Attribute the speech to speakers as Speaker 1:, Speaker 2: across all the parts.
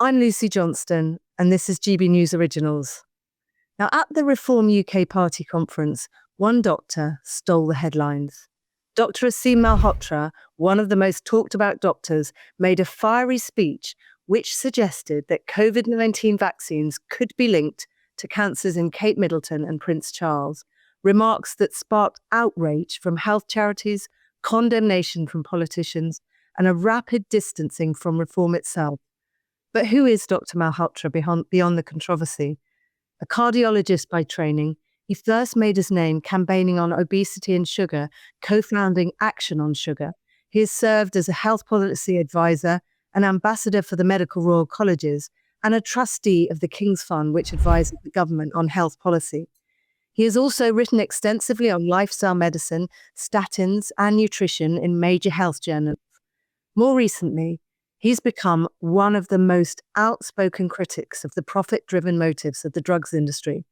Speaker 1: I'm Lucy Johnston, and this is GB News Originals. Now, at the Reform UK Party conference, one doctor stole the headlines. Dr. Aseem Malhotra, one of the most talked about doctors, made a fiery speech which suggested that COVID-19 vaccines could be linked to cancers in Cape Middleton and Prince Charles, remarks that sparked outrage from health charities, condemnation from politicians, and a rapid distancing from reform itself. But who is Dr. Malhotra beyond the controversy? A cardiologist by training, he first made his name campaigning on obesity and sugar, co-founding Action on Sugar. He has served as a health policy advisor, an ambassador for the medical royal colleges, and a trustee of the King's Fund, which advises the government on health policy. He has also written extensively on lifestyle medicine, statins, and nutrition in major health journals. More recently, he's become one of the most outspoken critics of the profit-driven motives of the drugs industry.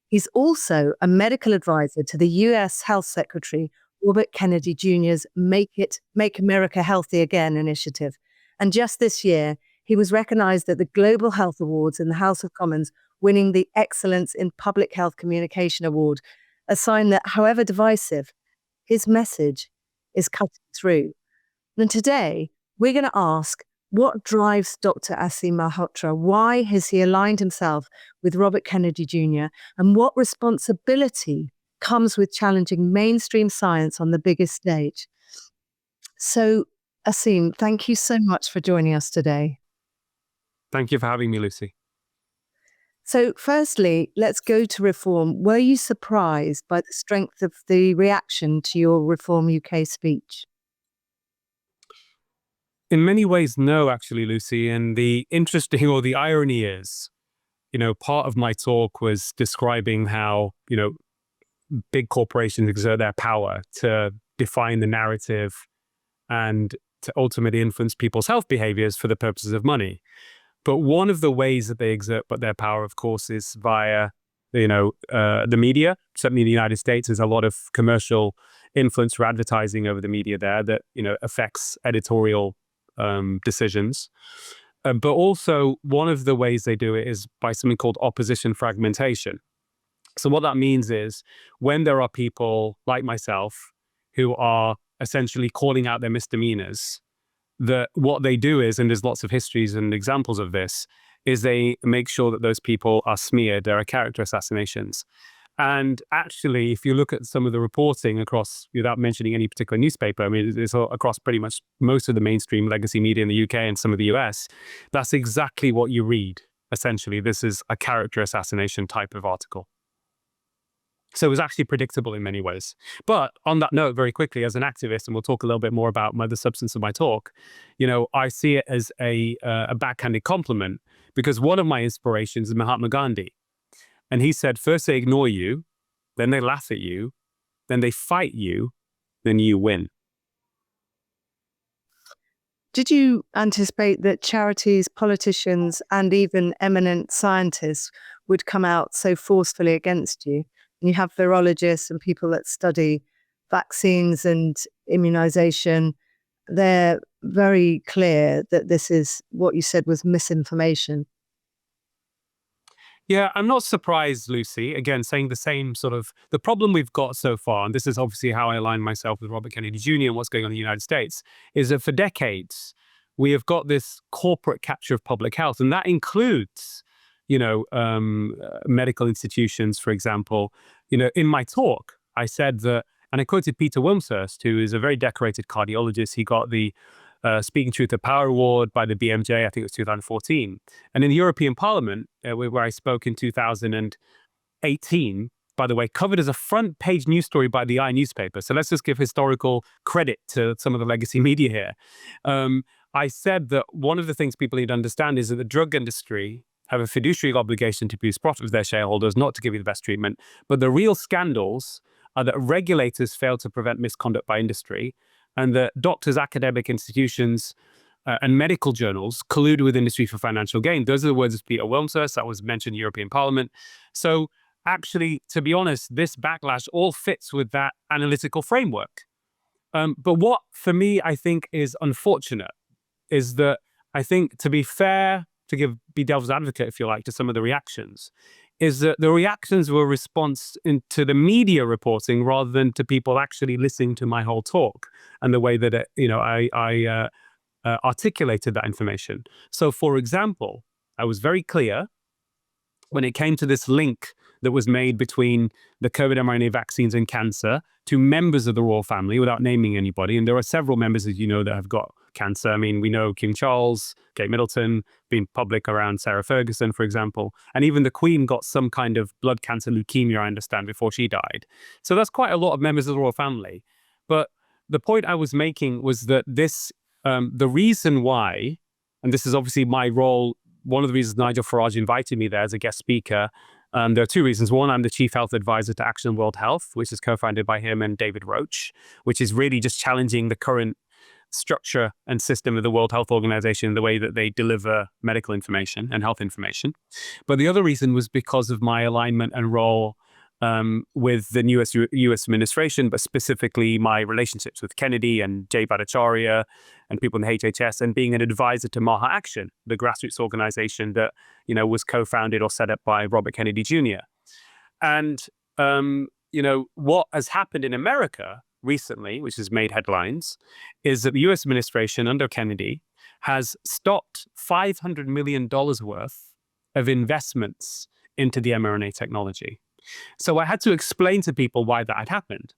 Speaker 1: He's also a medical advisor to the US Health Secretary Robert Kennedy Jr.'s Make America Healthy Again initiative. And just this year, he was recognized at the Global Health Awards in the House of Commons, winning the Excellence in Public Health Communication Award, a sign that, however divisive, his message is cutting through. And today, we're going to ask, what drives Dr. Aseem Malhotra? Why has he aligned himself with Robert Kennedy Jr.? And what responsibility comes with challenging mainstream science on the biggest stage? So, Aseem, thank you so much for joining us today.
Speaker 2: Thank you for having me, Lucy.
Speaker 1: So, firstly, let's go to reform. Were you surprised by the strength of the reaction to your Reform UK speech?
Speaker 2: In many ways, no, actually, Lucy. And the interesting or the irony is, part of my talk was describing how, big corporations exert their power to define the narrative and to ultimately influence people's health behaviors for the purposes of money. But one of the ways that they exert their power, of course, is via, the media. Certainly in the United States, there's a lot of commercial influence for advertising over the media there that, affects editorial decisions. But also one of the ways they do it is by something called opposition fragmentation. So what that means is when there are people like myself who are essentially calling out their misdemeanors, that what they do is, and there's lots of histories and examples of this, is they make sure that those people are smeared. There are character assassinations. And actually, if you look at some of the reporting across, without mentioning any particular newspaper, I mean, it's across pretty much most of the mainstream legacy media in the UK and some of the US, that's exactly what you read. Essentially, this is a character assassination type of article. So it was actually predictable in many ways. But on that note, very quickly, as an activist, and we'll talk a little bit more about the substance of my talk, I see it as a backhanded compliment, because one of my inspirations is Mahatma Gandhi. And he said, first they ignore you, then they laugh at you, then they fight you, then you win.
Speaker 1: Did you anticipate that charities, politicians, and even eminent scientists would come out so forcefully against you? You have virologists and people that study vaccines and immunization. They're very clear that this is what you said was misinformation.
Speaker 2: Yeah, I'm not surprised, Lucy. Again, saying the same the problem we've got so far, and this is obviously how I align myself with Robert Kennedy Jr. and what's going on in the United States, is that for decades, we have got this corporate capture of public health. And that includes, medical institutions, for example. In my talk, I said that, and I quoted Peter Wilmshurst, who is a very decorated cardiologist. He got the Speaking Truth to Power Award by the BMJ, I think it was 2014. And in the European Parliament, where I spoke in 2018, by the way, covered as a front page news story by the newspaper. So let's just give historical credit to some of the legacy media here. I said that one of the things people need to understand is that the drug industry have a fiduciary obligation to produce profit for their shareholders, not to give you the best treatment. But the real scandals are that regulators fail to prevent misconduct by industry, and that doctors, academic institutions, and medical journals collude with industry for financial gain. Those are the words of Peter Wilmshurst that was mentioned in the European Parliament. So actually, to be honest, this backlash all fits with that analytical framework. But what, for me, I think is unfortunate is that I think, to be fair be devil's advocate, if you like, to some of the reactions, is that the reactions were a response to the media reporting rather than to people actually listening to my whole talk and the way that I articulated that information. So, for example, I was very clear when it came to this link that was made between the COVID mRNA vaccines and cancer to members of the royal family without naming anybody. And there are several members, as you know, that have got cancer. I mean, we know King Charles, Kate Middleton, been public around Sarah Ferguson, for example. And even the Queen got some kind of blood cancer, leukemia, I understand, before she died. So that's quite a lot of members of the royal family. But the point I was making was that the reason why, and this is obviously my role, one of the reasons Nigel Farage invited me there as a guest speaker, there are two reasons. One, I'm the Chief Health Advisor to Action World Health, which is co-founded by him and David Roach, which is really just challenging the current structure and system of the World Health Organization, the way that they deliver medical information and health information. But the other reason was because of my alignment and role with the new US administration, but specifically my relationships with Kennedy and Jay Bhattacharya and people in the HHS, and being an advisor to Maha Action, the grassroots organization that, was co-founded or set up by Robert Kennedy Jr. And, what has happened in America recently, which has made headlines, is that the US administration under Kennedy has stopped $500 million worth of investments into the mRNA technology. So I had to explain to people why that had happened.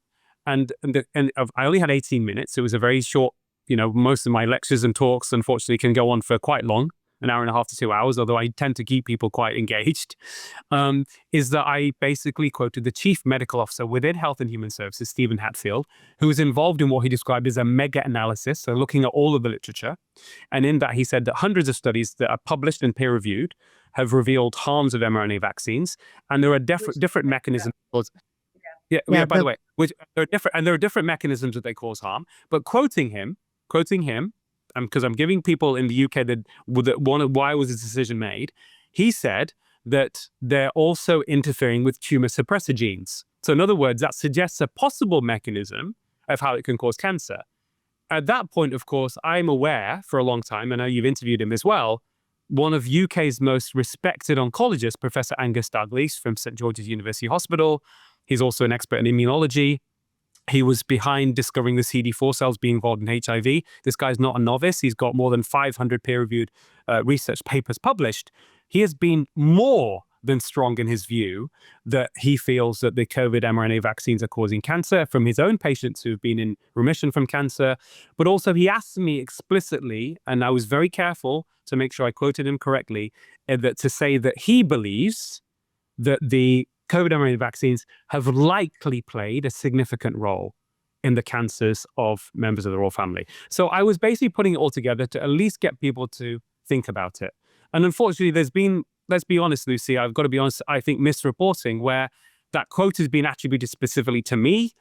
Speaker 2: And I only had 18 minutes. It was a very short, most of my lectures and talks, unfortunately, can go on for quite long, an hour and a half to 2 hours, although I tend to keep people quite engaged, is that I basically quoted the chief medical officer within Health and Human Services, Stephen Hatfield, who was involved in what he described as a mega-analysis, so looking at all of the literature. And in that, he said that hundreds of studies that are published and peer-reviewed have revealed harms of mRNA vaccines, and there are different mechanisms. By the way, which there are different mechanisms that they cause harm. But quoting him, because I'm giving people in the UK why was this decision made? He said that they're also interfering with tumor suppressor genes. So in other words, that suggests a possible mechanism of how it can cause cancer. At that point, of course, I'm aware for a long time, and I know you've interviewed him as well, one of UK's most respected oncologists, Professor Angus Dalgleish from St. George's University Hospital. He's also an expert in immunology. He was behind discovering the CD4 cells being involved in HIV. This guy's not a novice. He's got more than 500 peer-reviewed research papers published. He has been more than strong in his view that he feels that the COVID mRNA vaccines are causing cancer from his own patients who've been in remission from cancer. But also he asked me explicitly, and I was very careful to make sure I quoted him correctly, that to say that he believes that the COVID mRNA vaccines have likely played a significant role in the cancers of members of the royal family. So I was basically putting it all together to at least get people to think about it. And unfortunately, there's been, let's be honest, Lucy, I've got to be honest, I think misreporting where that quote has been attributed specifically to me.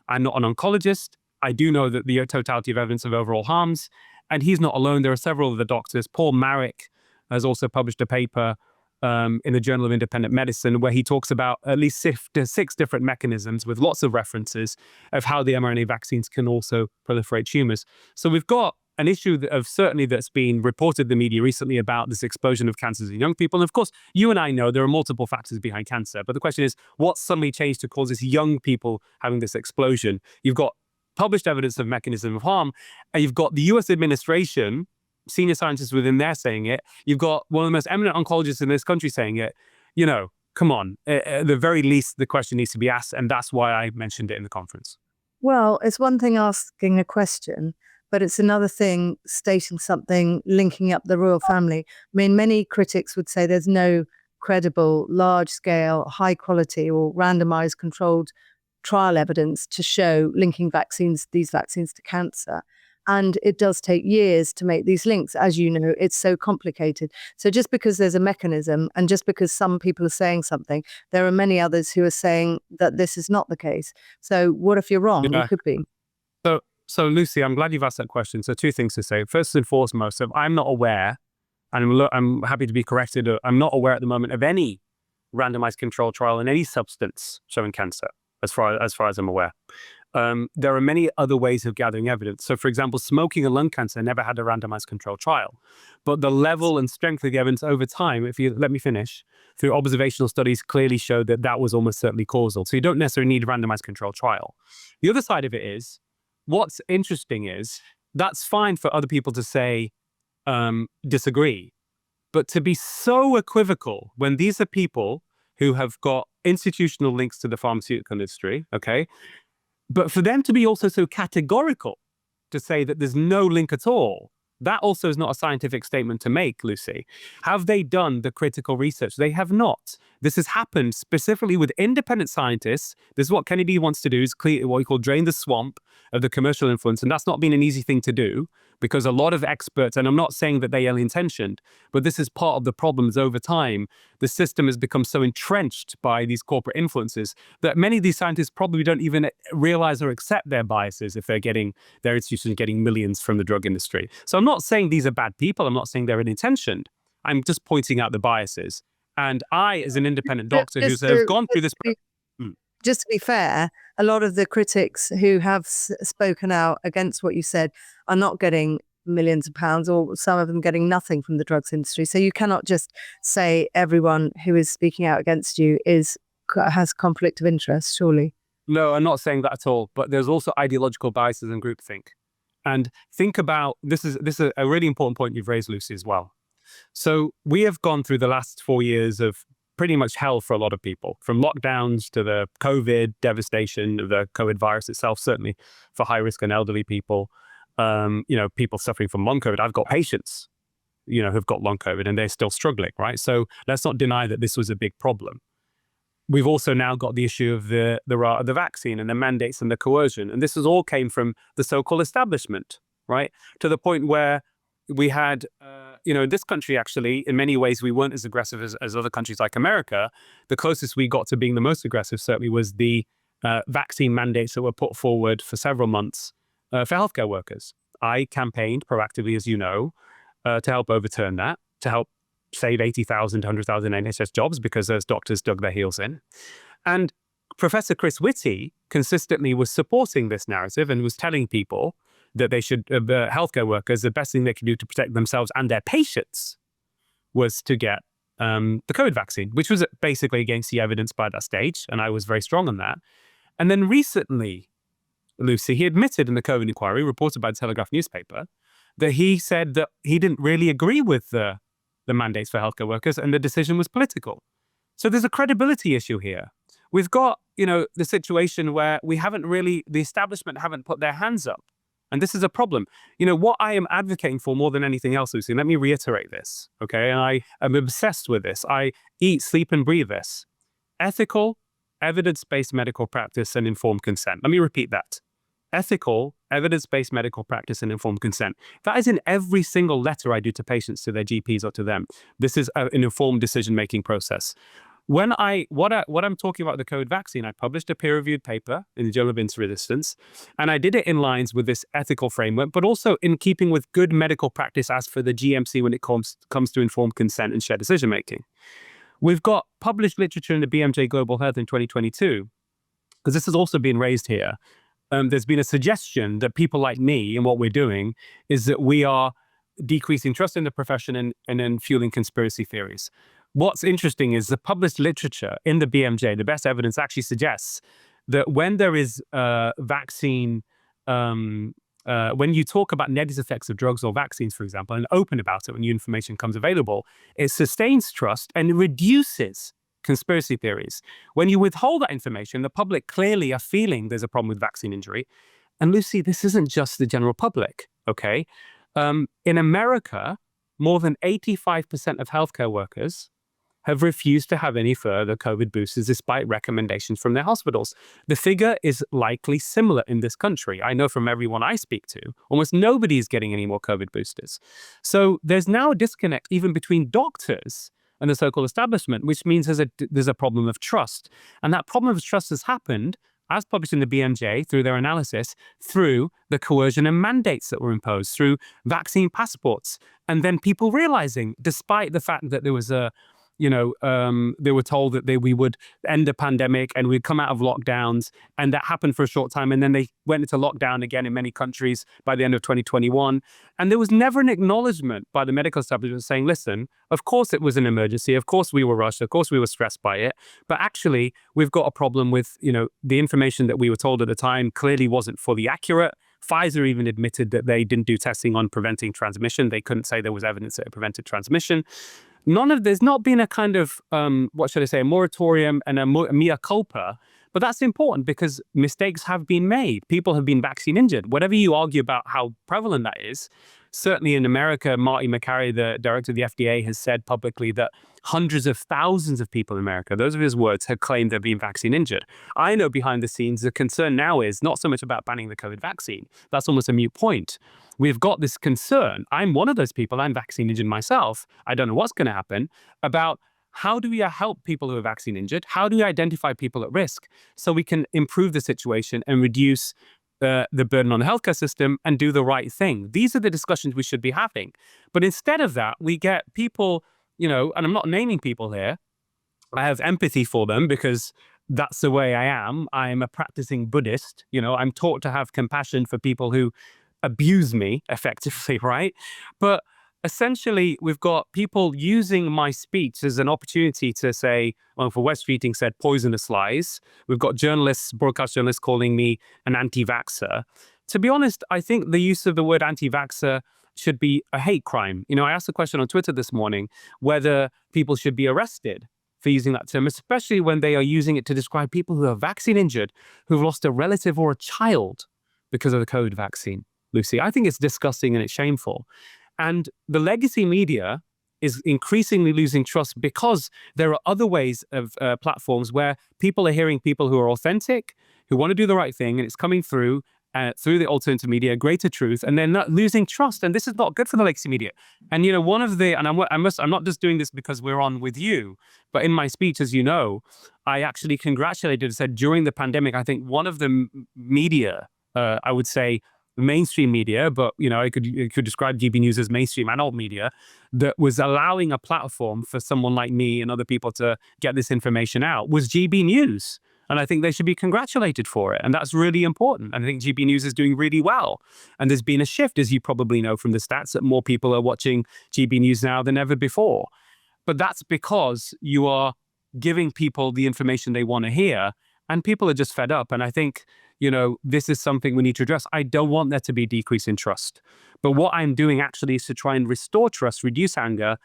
Speaker 2: I'm not an oncologist. I do know that the totality of evidence of overall harms, and he's not alone. There are several of the doctors. Paul Marek has also published a paper in the Journal of Independent Medicine, where he talks about at least six different mechanisms with lots of references of how the mRNA vaccines can also proliferate tumors. So we've got an issue of certainly that's been reported in the media recently about this explosion of cancers in young people. And of course, you and I know there are multiple factors behind cancer, but the question is, what suddenly changed to cause this young people having this explosion? You've got published evidence of mechanism of harm, and you've got the US administration, senior scientists within there saying it. You've got one of the most eminent oncologists in this country saying it. Come on. At the very least, the question needs to be asked, and that's why I mentioned it in the conference.
Speaker 1: Well, it's one thing asking a question, but it's another thing stating something, linking up the royal family. I mean, many critics would say there's no credible, large-scale, high-quality or randomized controlled trial evidence to show linking these vaccines to cancer. And it does take years to make these links. As you know, it's so complicated. So just because there's a mechanism and just because some people are saying something, there are many others who are saying that this is not the case. So what if you're wrong?
Speaker 2: Yeah.
Speaker 1: You could be.
Speaker 2: So Lucy, I'm glad you've asked that question. So two things to say. First and foremost, I'm not aware, and I'm happy to be corrected, I'm not aware at the moment of any randomized control trial in any substance showing cancer, as far as I'm aware. there are many other ways of gathering evidence. So, for example, smoking and lung cancer never had a randomized controlled trial. But the level and strength of the evidence over time, if you let me finish, through observational studies clearly showed that that was almost certainly causal. So you don't necessarily need a randomized controlled trial. The other side of it is, what's interesting is, that's fine for other people to say, disagree. But to be so equivocal when these are people who have got institutional links to the pharmaceutical industry, okay? But for them to be also so categorical to say that there's no link at all, that also is not a scientific statement to make, Lucy. Have they done the critical research? They have not. This has happened specifically with independent scientists. This is what Kennedy wants to do, is clear what we call drain the swamp of the commercial influence. And that's not been an easy thing to do, because a lot of experts, and I'm not saying that they are ill-intentioned, but this is part of the problems over time. The system has become so entrenched by these corporate influences that many of these scientists probably don't even realize or accept their biases if they're getting their institutions getting millions from the drug industry. So I'm not saying these are bad people. I'm not saying they're ill-intentioned. I'm just pointing out the biases. And I, as an independent doctor who's gone through this...
Speaker 1: Just to be fair, a lot of the critics who have spoken out against what you said are not getting millions of pounds, or some of them getting nothing from the drugs industry. So you cannot just say everyone who is speaking out against you has conflict of interest, surely.
Speaker 2: No, I'm not saying that at all. But there's also ideological biases and groupthink. And think about, this is a really important point you've raised, Lucy, as well. So we have gone through the last 4 years of pretty much hell for a lot of people, from lockdowns to the COVID devastation of the COVID virus itself, certainly for high risk and elderly people, people suffering from long COVID. I've got patients, who've got long COVID and they're still struggling, right? So let's not deny that this was a big problem. We've also now got the issue of the vaccine and the mandates and the coercion. And this all came from the so-called establishment, right? To the point where we had, in this country, actually, in many ways, we weren't as aggressive as other countries like America. The closest we got to being the most aggressive, certainly, was the vaccine mandates that were put forward for several months for healthcare workers. I campaigned proactively, as you know, to help overturn that, to help save 80,000 to 100,000 NHS jobs, because those doctors dug their heels in. And Professor Chris Whitty consistently was supporting this narrative and was telling people that they should, healthcare workers, the best thing they can do to protect themselves and their patients was to get the COVID vaccine, which was basically against the evidence by that stage. And I was very strong on that. And then recently, Lucy, he admitted in the COVID inquiry, reported by the Telegraph newspaper, that he said that he didn't really agree with the mandates for healthcare workers and the decision was political. So there's a credibility issue here. We've got, the situation where the establishment haven't put their hands up. And this is a problem. What I am advocating for more than anything else, Lucy, let me reiterate this, okay? And I am obsessed with this. I eat, sleep, and breathe this. Ethical, evidence-based medical practice and informed consent. Let me repeat that. Ethical, evidence-based medical practice and informed consent. That is in every single letter I do to patients, to their GPs or to them. This is an informed decision-making process. What I'm talking about the COVID vaccine, I published a peer-reviewed paper in the Journal of Insulin Resistance, and I did it in lines with this ethical framework, but also in keeping with good medical practice as for the GMC when it comes to informed consent and shared decision-making. We've got published literature in the BMJ Global Health in 2022, because this has also been raised here. There's been a suggestion that people like me and what we're doing is that we are decreasing trust in the profession and then fueling conspiracy theories. What's interesting is the published literature in the BMJ, the best evidence actually suggests that when there is vaccine, when you talk about negative effects of drugs or vaccines, for example, and open about it when new information comes available, it sustains trust and reduces conspiracy theories. When you withhold that information, the public clearly are feeling there's a problem with vaccine injury. And Lucy, this isn't just the general public, okay? In America, more than 85% of healthcare workers have refused to have any further COVID boosters despite recommendations from their hospitals. The figure is likely similar in this country. I know from everyone I speak to, almost nobody is getting any more COVID boosters. So there's now a disconnect even between doctors and the so-called establishment, which means there's a problem of trust. And that problem of trust has happened, as published in the BMJ, through their analysis, through the coercion and mandates that were imposed, through vaccine passports, and then people realizing, despite the fact that there was a they were told that we would end the pandemic and we'd come out of lockdowns, and that happened for a short time, and then they went into lockdown again in many countries by the end of 2021. And there was never an acknowledgement by the medical establishment saying, listen, of course it was an emergency, of course we were rushed, of course we were stressed by it, but actually we've got a problem with, the information that we were told at the time clearly wasn't fully accurate. Pfizer even admitted that they didn't do testing on preventing transmission. They couldn't say there was evidence that it prevented transmission. There's not been a kind of, a moratorium and a mea culpa, but that's important because mistakes have been made. People have been vaccine injured. Whatever you argue about how prevalent that is, certainly in America, Marty Makary, the director of the FDA, has said publicly that hundreds of thousands of people in America, those are his words, have claimed they've been vaccine injured. I know behind the scenes, the concern now is not so much about banning the COVID vaccine. That's almost a moot point. We've got this concern. I'm one of those people. I'm vaccine injured myself. I don't know what's going to happen about how do we help people who are vaccine injured? How do we identify people at risk so we can improve the situation and reduce the burden on the healthcare system and do the right thing? These are the discussions we should be having. But instead of that, we get people, and I'm not naming people here. I have empathy for them because that's the way I am. I'm a practicing Buddhist. I'm taught to have compassion for people who abuse me effectively, right? But essentially, we've got people using my speech as an opportunity to say, well, for West Streeting said poisonous lies. We've got journalists, broadcast journalists calling me an anti-vaxxer. To be honest, I think the use of the word anti-vaxxer should be a hate crime. I asked a question on Twitter this morning whether people should be arrested for using that term, especially when they are using it to describe people who are vaccine injured, who've lost a relative or a child because of the COVID vaccine. Lucy, I think it's disgusting and it's shameful. And the legacy media is increasingly losing trust because there are other ways of platforms where people are hearing people who are authentic, who want to do the right thing, and it's coming through the alternative media, greater truth, and they're not losing trust. And this is not good for the legacy media. And I'm not just doing this because we're on with you, but in my speech, as you know, I actually congratulated and said during the pandemic, I think one of the media, I would say, mainstream media, but I could describe GB News as mainstream and alt media, that was allowing a platform for someone like me and other people to get this information out was GB News. And I think they should be congratulated for it. And that's really important. And I think GB News is doing really well. And there's been a shift, as you probably know from the stats, that more people are watching GB News now than ever before. But that's because you are giving people the information they want to hear, and people are just fed up. And I think this is something we need to address. I don't want there to be a decrease in trust. But what I'm doing actually is to try and restore trust, reduce anger.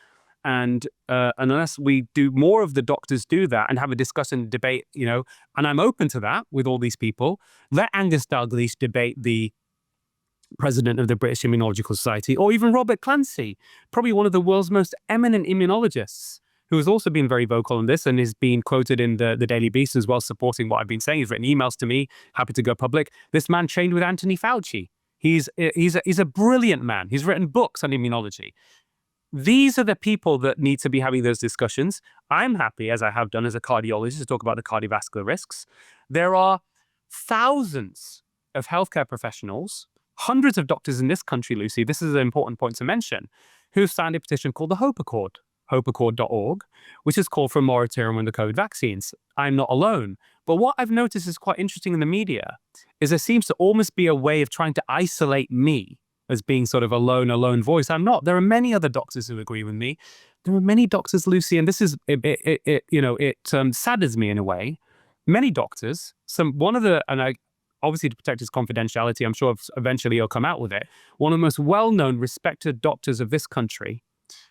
Speaker 2: And unless we do more of the doctors do that and have a discussion, debate, and I'm open to that with all these people, let Angus Dalglish debate the president of the British Immunological Society, or even Robert Clancy, probably one of the world's most eminent immunologists, who has also been very vocal on this and is being quoted in the Daily Beast as well, supporting what I've been saying. He's written emails to me, happy to go public. This man trained with Anthony Fauci. He's a brilliant man. He's written books on immunology. These are the people that need to be having those discussions. I'm happy, as I have done as a cardiologist, to talk about the cardiovascular risks. There are thousands of healthcare professionals, hundreds of doctors in this country, Lucy, this is an important point to mention, who've signed a petition called the Hope Accord, hopeaccord.org, which has called for a moratorium on the COVID vaccines. I'm not alone. But what I've noticed is quite interesting in the media is there seems to almost be a way of trying to isolate me as being sort of a lone voice. I'm not. There are many other doctors who agree with me. There are many doctors, Lucy, and this is, it saddens me in a way. Many doctors, obviously to protect his confidentiality, I'm sure eventually he'll come out with it. One of the most well-known, respected doctors of this country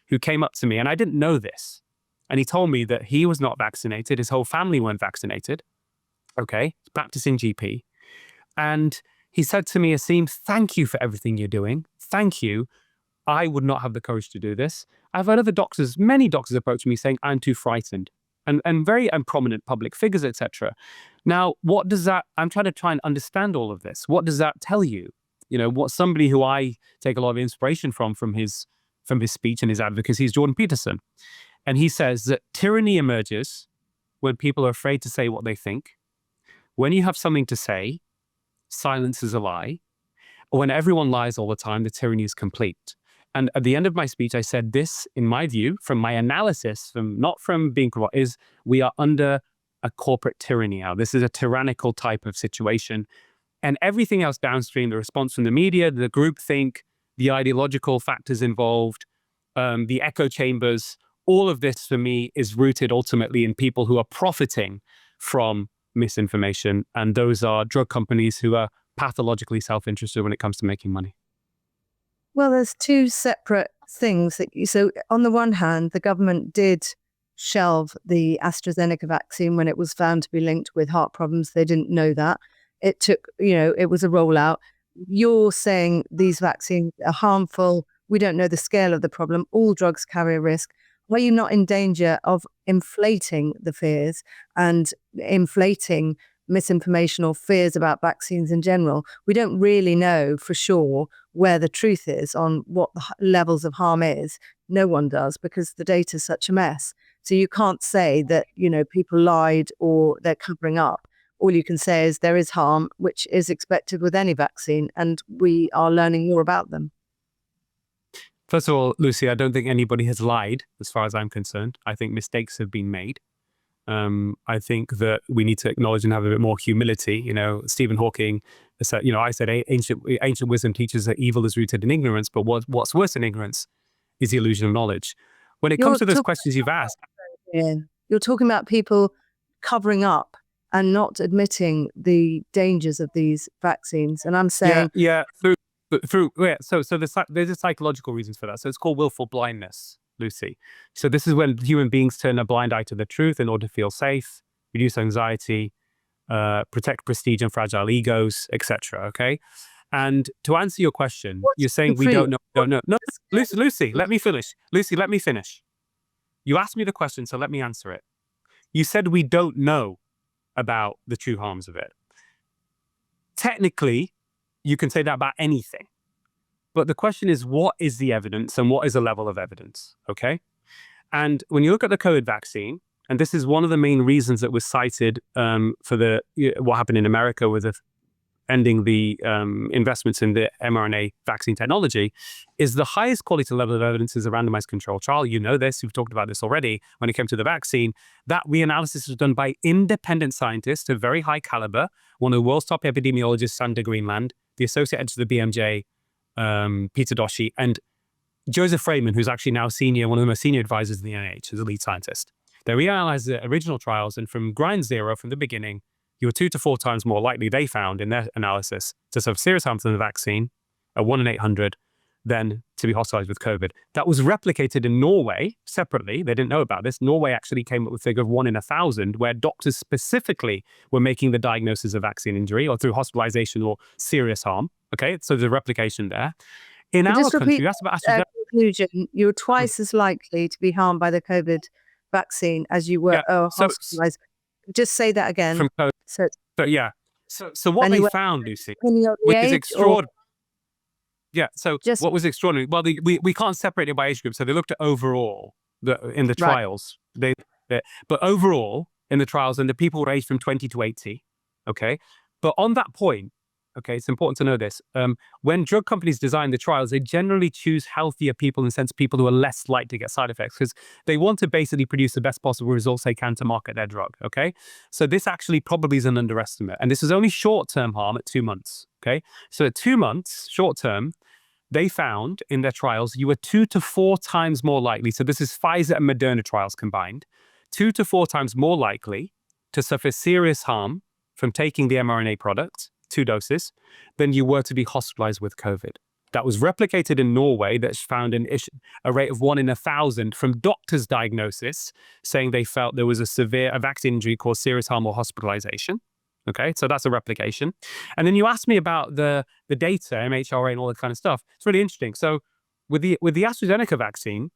Speaker 2: who came up to me, and I didn't know this, and he told me that he was not vaccinated, his whole family weren't vaccinated, okay, practicing GP, and he said to me, Aseem, thank you for everything you're doing. Thank you. I would not have the courage to do this. I've had other doctors, many doctors approach me saying, I'm too frightened. And very prominent public figures, etc. Now, what does that, I'm trying to understand all of this. What does that tell you? What somebody who I take a lot of inspiration from his speech and his advocacy is Jordan Peterson. And he says that tyranny emerges when people are afraid to say what they think. When you have something to say, silence is a lie. When everyone lies all the time, the tyranny is complete. And at the end of my speech, I said this, in my view, from my analysis, not from being is we are under a corporate tyranny now. This is a tyrannical type of situation. And everything else downstream, the response from the media, the groupthink, the ideological factors involved, the echo chambers, all of this for me is rooted ultimately in people who are profiting from misinformation. And those are drug companies who are pathologically self-interested when it comes to making money.
Speaker 1: Well, there's two separate things. So on the one hand, the government did shelve the AstraZeneca vaccine when it was found to be linked with heart problems. They didn't know that. It took, it was a rollout. You're saying these vaccines are harmful. We don't know the scale of the problem. All drugs carry a risk. Are you not in danger of inflating the fears and inflating misinformation or fears about vaccines in general? We don't really know for sure where the truth is on what the levels of harm is. No one does, because the data is such a mess. So you can't say that, people lied or they're covering up. All you can say is there is harm, which is expected with any vaccine, and we are learning more about them.
Speaker 2: First of all, Lucy, I don't think anybody has lied as far as I'm concerned. I think mistakes have been made. I think that we need to acknowledge and have a bit more humility. Stephen Hawking said, I said ancient wisdom teaches that evil is rooted in ignorance, but what's worse than ignorance is the illusion of knowledge. When it comes to those questions you've asked.
Speaker 1: Yeah. You're talking about people covering up and not admitting the dangers of these vaccines. And I'm saying...
Speaker 2: So there's a psychological reasons for that. So it's called willful blindness, Lucy. So this is when human beings turn a blind eye to the truth in order to feel safe, reduce anxiety, protect prestige and fragile egos, etc. Okay. And to answer your question, you're saying we don't know. No, Lucy, let me finish. Lucy, let me finish. You asked me the question, so let me answer it. You said we don't know about the true harms of it. Technically, you can say that about anything. But the question is, what is the evidence and what is the level of evidence? Okay. And when you look at the COVID vaccine, and this is one of the main reasons that was cited for what happened in America with ending the investments in the mRNA vaccine technology, is the highest quality level of evidence is a randomized control trial. You know this, we've talked about this already when it came to the vaccine. That reanalysis was done by independent scientists of very high caliber, one of the world's top epidemiologists, Sander Greenland, the associate editor of the BMJ, Peter Doshi, and Joseph Freyman, who's actually now one of the most senior advisors of the NIH, as a lead scientist. They reanalyzed the original trials, and from ground zero, from the beginning, you were 2 to 4 times more likely, they found in their analysis, to suffer serious harm from the vaccine, at 1 in 800, than to be hospitalized with COVID. That was replicated in Norway separately. They didn't know about this. Norway actually came up with a figure of 1 in 1,000, where doctors specifically were making the diagnosis of vaccine injury or through hospitalization or serious harm. Okay, so there's a replication there. In our country, you asked about AstraZeneca.
Speaker 1: Conclusion, you're twice as likely to be harmed by the COVID vaccine as you were hospitalized. Just say that again.
Speaker 2: From COVID. So what they found, Lucy, which is extraordinary. What was extraordinary? Well, we can't separate it by age group. So they looked at overall in the trials. Right. But overall in the trials, and the people were aged from 20 to 80. Okay. But on that point, okay, it's important to know this. When drug companies design the trials, they generally choose healthier people, in the sense of people who are less likely to get side effects, because they want to basically produce the best possible results they can to market their drug, okay? So this actually probably is an underestimate. And this is only short-term harm at 2 months, okay? So at 2 months, short-term, they found in their trials, you were 2 to 4 times more likely, so this is Pfizer and Moderna trials combined, 2 to 4 times more likely to suffer serious harm from taking the mRNA product, 2 doses, than you were to be hospitalized with COVID. That was replicated in Norway, that found a rate of 1 in 1,000 from doctors' diagnosis, saying they felt there was a vaccine injury caused serious harm or hospitalization. Okay, so that's a replication. And then you asked me about the data, MHRA and all that kind of stuff. It's really interesting. So with the AstraZeneca vaccine,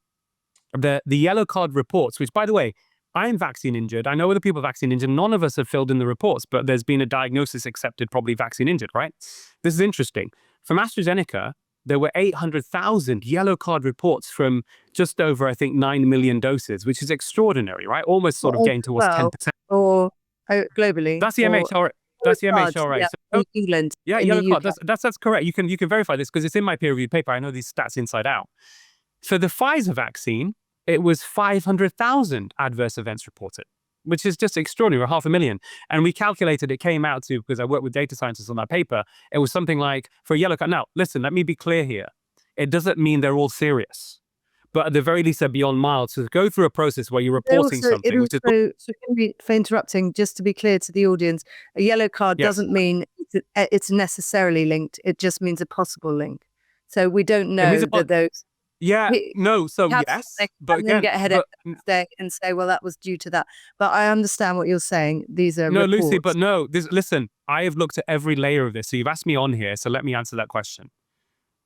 Speaker 2: the yellow card reports, which, by the way, I'm vaccine injured. I know other people are vaccine injured. None of us have filled in the reports, but there's been a diagnosis accepted, probably vaccine injured, right? This is interesting. From AstraZeneca, there were 800,000 yellow card reports from just over, I think, 9 million doses, which is extraordinary, right? Almost sort of getting towards 10%.
Speaker 1: Or globally.
Speaker 2: That's the MHRA. That's the
Speaker 1: card,
Speaker 2: MHRA.
Speaker 1: yeah,
Speaker 2: So,
Speaker 1: in England,
Speaker 2: yeah,
Speaker 1: in the
Speaker 2: yellow card.
Speaker 1: UK.
Speaker 2: That's correct. You can verify this because it's in my peer-reviewed paper. I know these stats inside out. For the Pfizer vaccine, it was 500,000 adverse events reported, which is just extraordinary, 500,000. And we calculated it came out to, because I worked with data scientists on that paper, it was something like, for a yellow card. Now, listen, let me be clear here. It doesn't mean they're all serious, but at the very least, they're beyond mild. So to go through a process where you're reporting something, which is
Speaker 1: for interrupting, just to be clear to the audience, a yellow card
Speaker 2: yes,
Speaker 1: doesn't mean it's necessarily linked. It just means a possible link. So we don't
Speaker 2: it means
Speaker 1: know that those
Speaker 2: yeah, no. So
Speaker 1: have
Speaker 2: yes,
Speaker 1: they
Speaker 2: but
Speaker 1: can then
Speaker 2: again,
Speaker 1: get ahead of day and say, well, that was due to that. But I understand what you're saying. These are
Speaker 2: no,
Speaker 1: reports.
Speaker 2: Lucy, but no. Listen, I have looked at every layer of this. So you've asked me on here, so let me answer that question.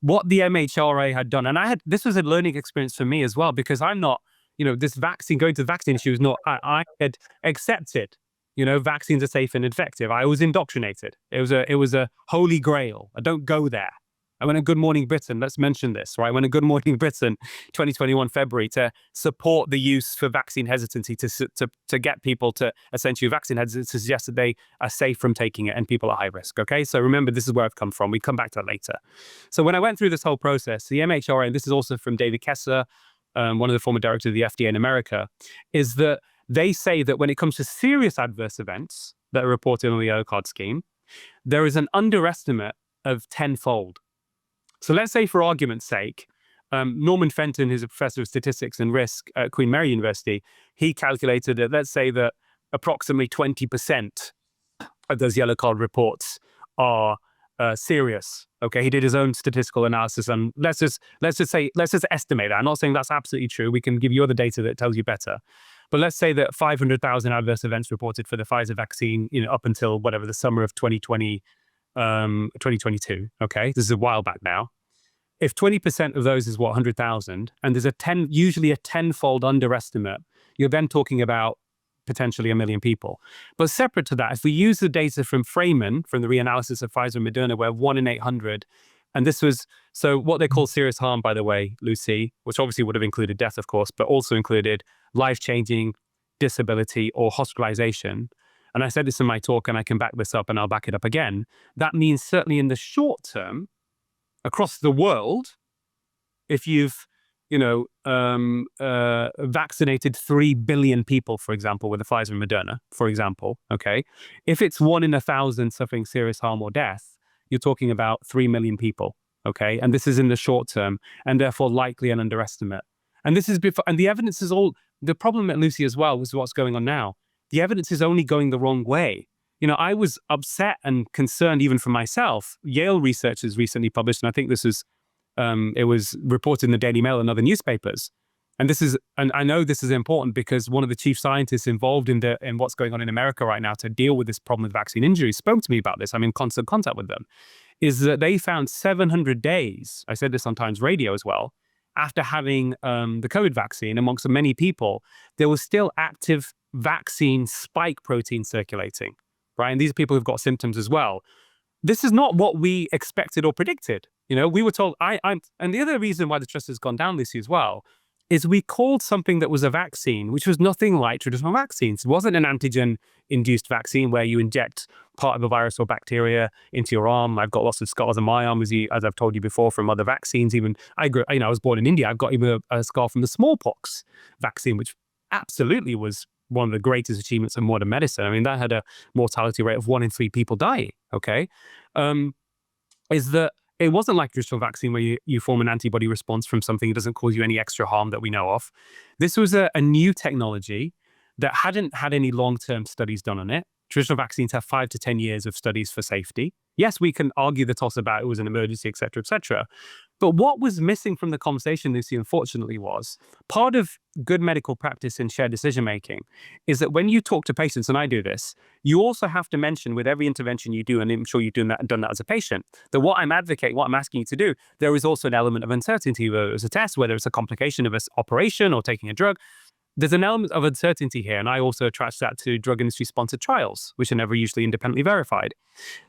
Speaker 2: What the MHRA had done, and this was a learning experience for me as well, because I'm not, this vaccine, going to the vaccine issue is not, I had accepted, vaccines are safe and effective. I was indoctrinated. It was a holy grail. I don't go there. I went to Good Morning Britain. Let's mention this, right? I went to Good Morning Britain, 2021 February, to support the use for vaccine hesitancy, to get people to essentially vaccine hesitancy, to suggest that they are safe from taking it and people at high risk. Okay, so remember, this is where I've come from. We come back to that later. So when I went through this whole process, the MHRA, and this is also from David Kessler, one of the former directors of the FDA in America, is that they say that when it comes to serious adverse events that are reported on the yellow card scheme, there is an underestimate of tenfold. So let's say, for argument's sake, Norman Fenton, who's a professor of statistics and risk at Queen Mary University, he calculated that, let's say that approximately 20% of those yellow card reports are serious. Okay, he did his own statistical analysis, and let's just estimate that. I'm not saying that's absolutely true. We can give you other data that tells you better. But let's say that 500,000 adverse events reported for the Pfizer vaccine, up until whatever the summer of 2022. Okay, this is a while back now. If 20% of those is 100,000, and there's usually a tenfold underestimate, you're then talking about potentially 1 million people. But separate to that, if we use the data from Freeman, from the reanalysis of Pfizer and Moderna, where 1 in 800, and this was, so what they call serious harm, by the way, Lucy, which obviously would have included death, of course, but also included life-changing disability or hospitalization. And I said this in my talk, and I can back this up, and I'll back it up again. That means certainly in the short term, across the world, if you've, vaccinated 3 billion people, for example, with the Pfizer and Moderna, for example, okay, if it's 1 in 1,000 suffering serious harm or death, you're talking about 3 million people, okay? And this is in the short term, and therefore likely an underestimate. And this is before, and the evidence is all, the problem at Lucy as well was what's going on now. The evidence is only going the wrong way. I was upset and concerned even for myself. Yale researchers recently published, and I think this is, it was reported in the Daily Mail and other newspapers. And I know this is important because one of the chief scientists involved in what's going on in America right now to deal with this problem with vaccine injuries spoke to me about this. I'm in constant contact with them. Is that they found 700 days, I said this on Times Radio as well, after having the COVID vaccine, amongst many people, there was still active vaccine spike protein circulating, right? And these are people who've got symptoms as well. This is not what we expected or predicted. We were told, and the other reason why the trust has gone down, Lucy, as well, is we called something that was a vaccine, which was nothing like traditional vaccines. It wasn't an antigen-induced vaccine where you inject part of a virus or bacteria into your arm. I've got lots of scars on my arm, as I've told you before, from other vaccines. Even I was born in India. I've got even a scar from the smallpox vaccine, which absolutely was one of the greatest achievements in modern medicine. I mean, that had a mortality rate of 1 in 3 people dying. Okay, is that it wasn't like traditional vaccine where you form an antibody response from something that doesn't cause you any extra harm that we know of. This was a new technology that hadn't had any long-term studies done on it. Traditional vaccines have 5 to 10 years of studies for safety. Yes, we can argue the toss about it was an emergency, et cetera, but what was missing from the conversation, Lucy, unfortunately, was part of good medical practice in shared decision-making is that when you talk to patients, and I do this, you also have to mention with every intervention you do, and I'm sure you've done that as a patient, that what I'm asking you to do, there is also an element of uncertainty, whether it's a test, whether it's a complication of an operation or taking a drug. There's an element of uncertainty here, and I also attach that to drug industry-sponsored trials, which are never usually independently verified.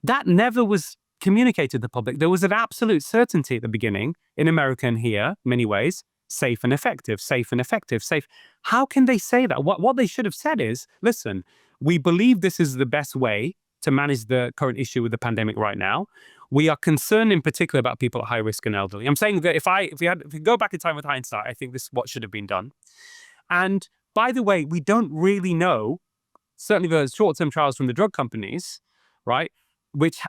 Speaker 2: That never was communicated to the public. There was an absolute certainty at the beginning, in America and here, in many ways, safe and effective, safe and effective, safe. How can they say that? What they should have said is, listen, we believe this is the best way to manage the current issue with the pandemic right now. We are concerned in particular about people at high risk and elderly. I'm saying that if we go back in time with hindsight, I think this is what should have been done. And by the way, we don't really know, certainly the short-term trials from the drug companies, right, which,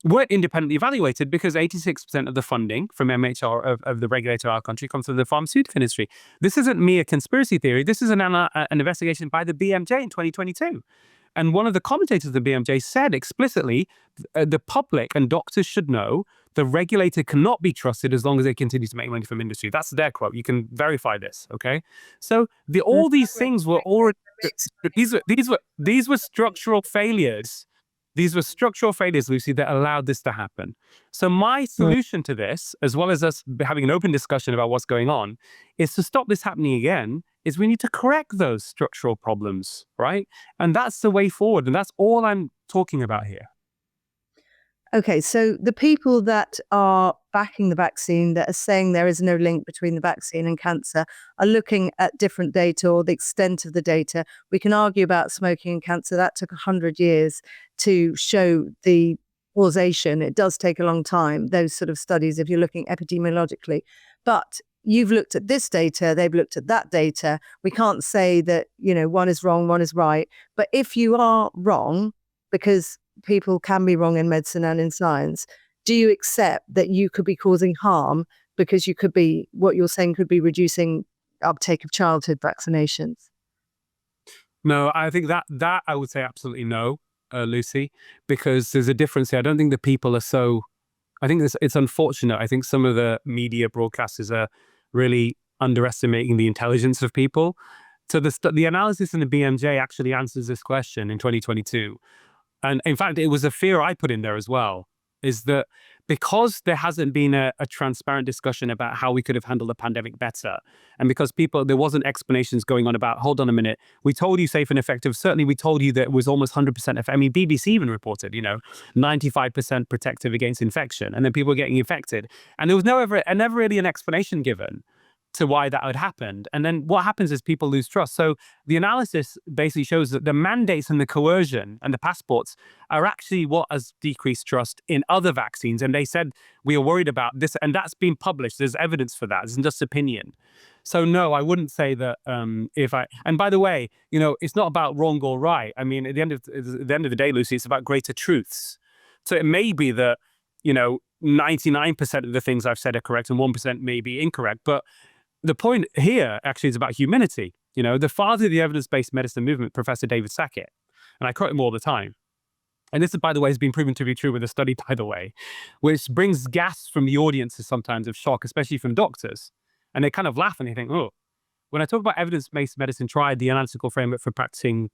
Speaker 2: weren't independently evaluated because 86% of the funding from MHR of the regulator in our country comes from the pharmaceutical industry. This isn't mere conspiracy theory. This is an investigation by the BMJ in 2022. And one of the commentators of the BMJ said explicitly, the public and doctors should know the regulator cannot be trusted as long as they continue to make money from industry. That's their quote. You can verify this, okay? So all these things were already, these were structural failures. These were structural failures, Lucy, that allowed this to happen. So my solution to this, as well as us having an open discussion about what's going on, is to stop this happening again, is we need to correct those structural problems, right? And that's the way forward. And that's all I'm talking about here.
Speaker 1: Okay, so the people that are backing the vaccine, that are saying there is no link between the vaccine and cancer, are looking at different data or the extent of the data. We can argue about smoking and cancer. That took 100 years to show the causation. It does take a long time, those sort of studies, if you're looking epidemiologically. But you've looked at this data, they've looked at that data. We can't say that, one is wrong, one is right. But if you are wrong, because people can be wrong in medicine and in science, do you accept that you could be causing harm because you could be, what you're saying, could be reducing uptake of childhood vaccinations?
Speaker 2: No, I think that I would say absolutely no, Lucy, because there's a difference here. I don't think the people are so, I think it's unfortunate. I think some of the media broadcasters are really underestimating the intelligence of people. So the analysis in the BMJ actually answers this question in 2022. And in fact, it was a fear I put in there as well, is that because there hasn't been a transparent discussion about how we could have handled the pandemic better, and because there wasn't explanations going on about, hold on a minute, we told you safe and effective. Certainly, we told you that it was almost 100% I mean, BBC even reported, 95% protective against infection, and then people were getting infected. And there was never really an explanation given to why that had happened. And then what happens is people lose trust. So the analysis basically shows that the mandates and the coercion and the passports are actually what has decreased trust in other vaccines. And they said, we are worried about this, and that's been published. There's evidence for that. It's not just opinion. So no, I wouldn't say that and by the way, it's not about wrong or right. I mean, at the end of the day, Lucy, it's about greater truths. So it may be that, 99% of the things I've said are correct and 1% may be incorrect. But the point here actually is about humility. The father of the evidence-based medicine movement, Professor David Sackett, and I quote him all the time. And this, by the way, has been proven to be true with a study, by the way, which brings gasps from the audiences sometimes of shock, especially from doctors. And they kind of laugh and they think, oh, when I talk about evidence-based medicine, tried the analytical framework for practicing,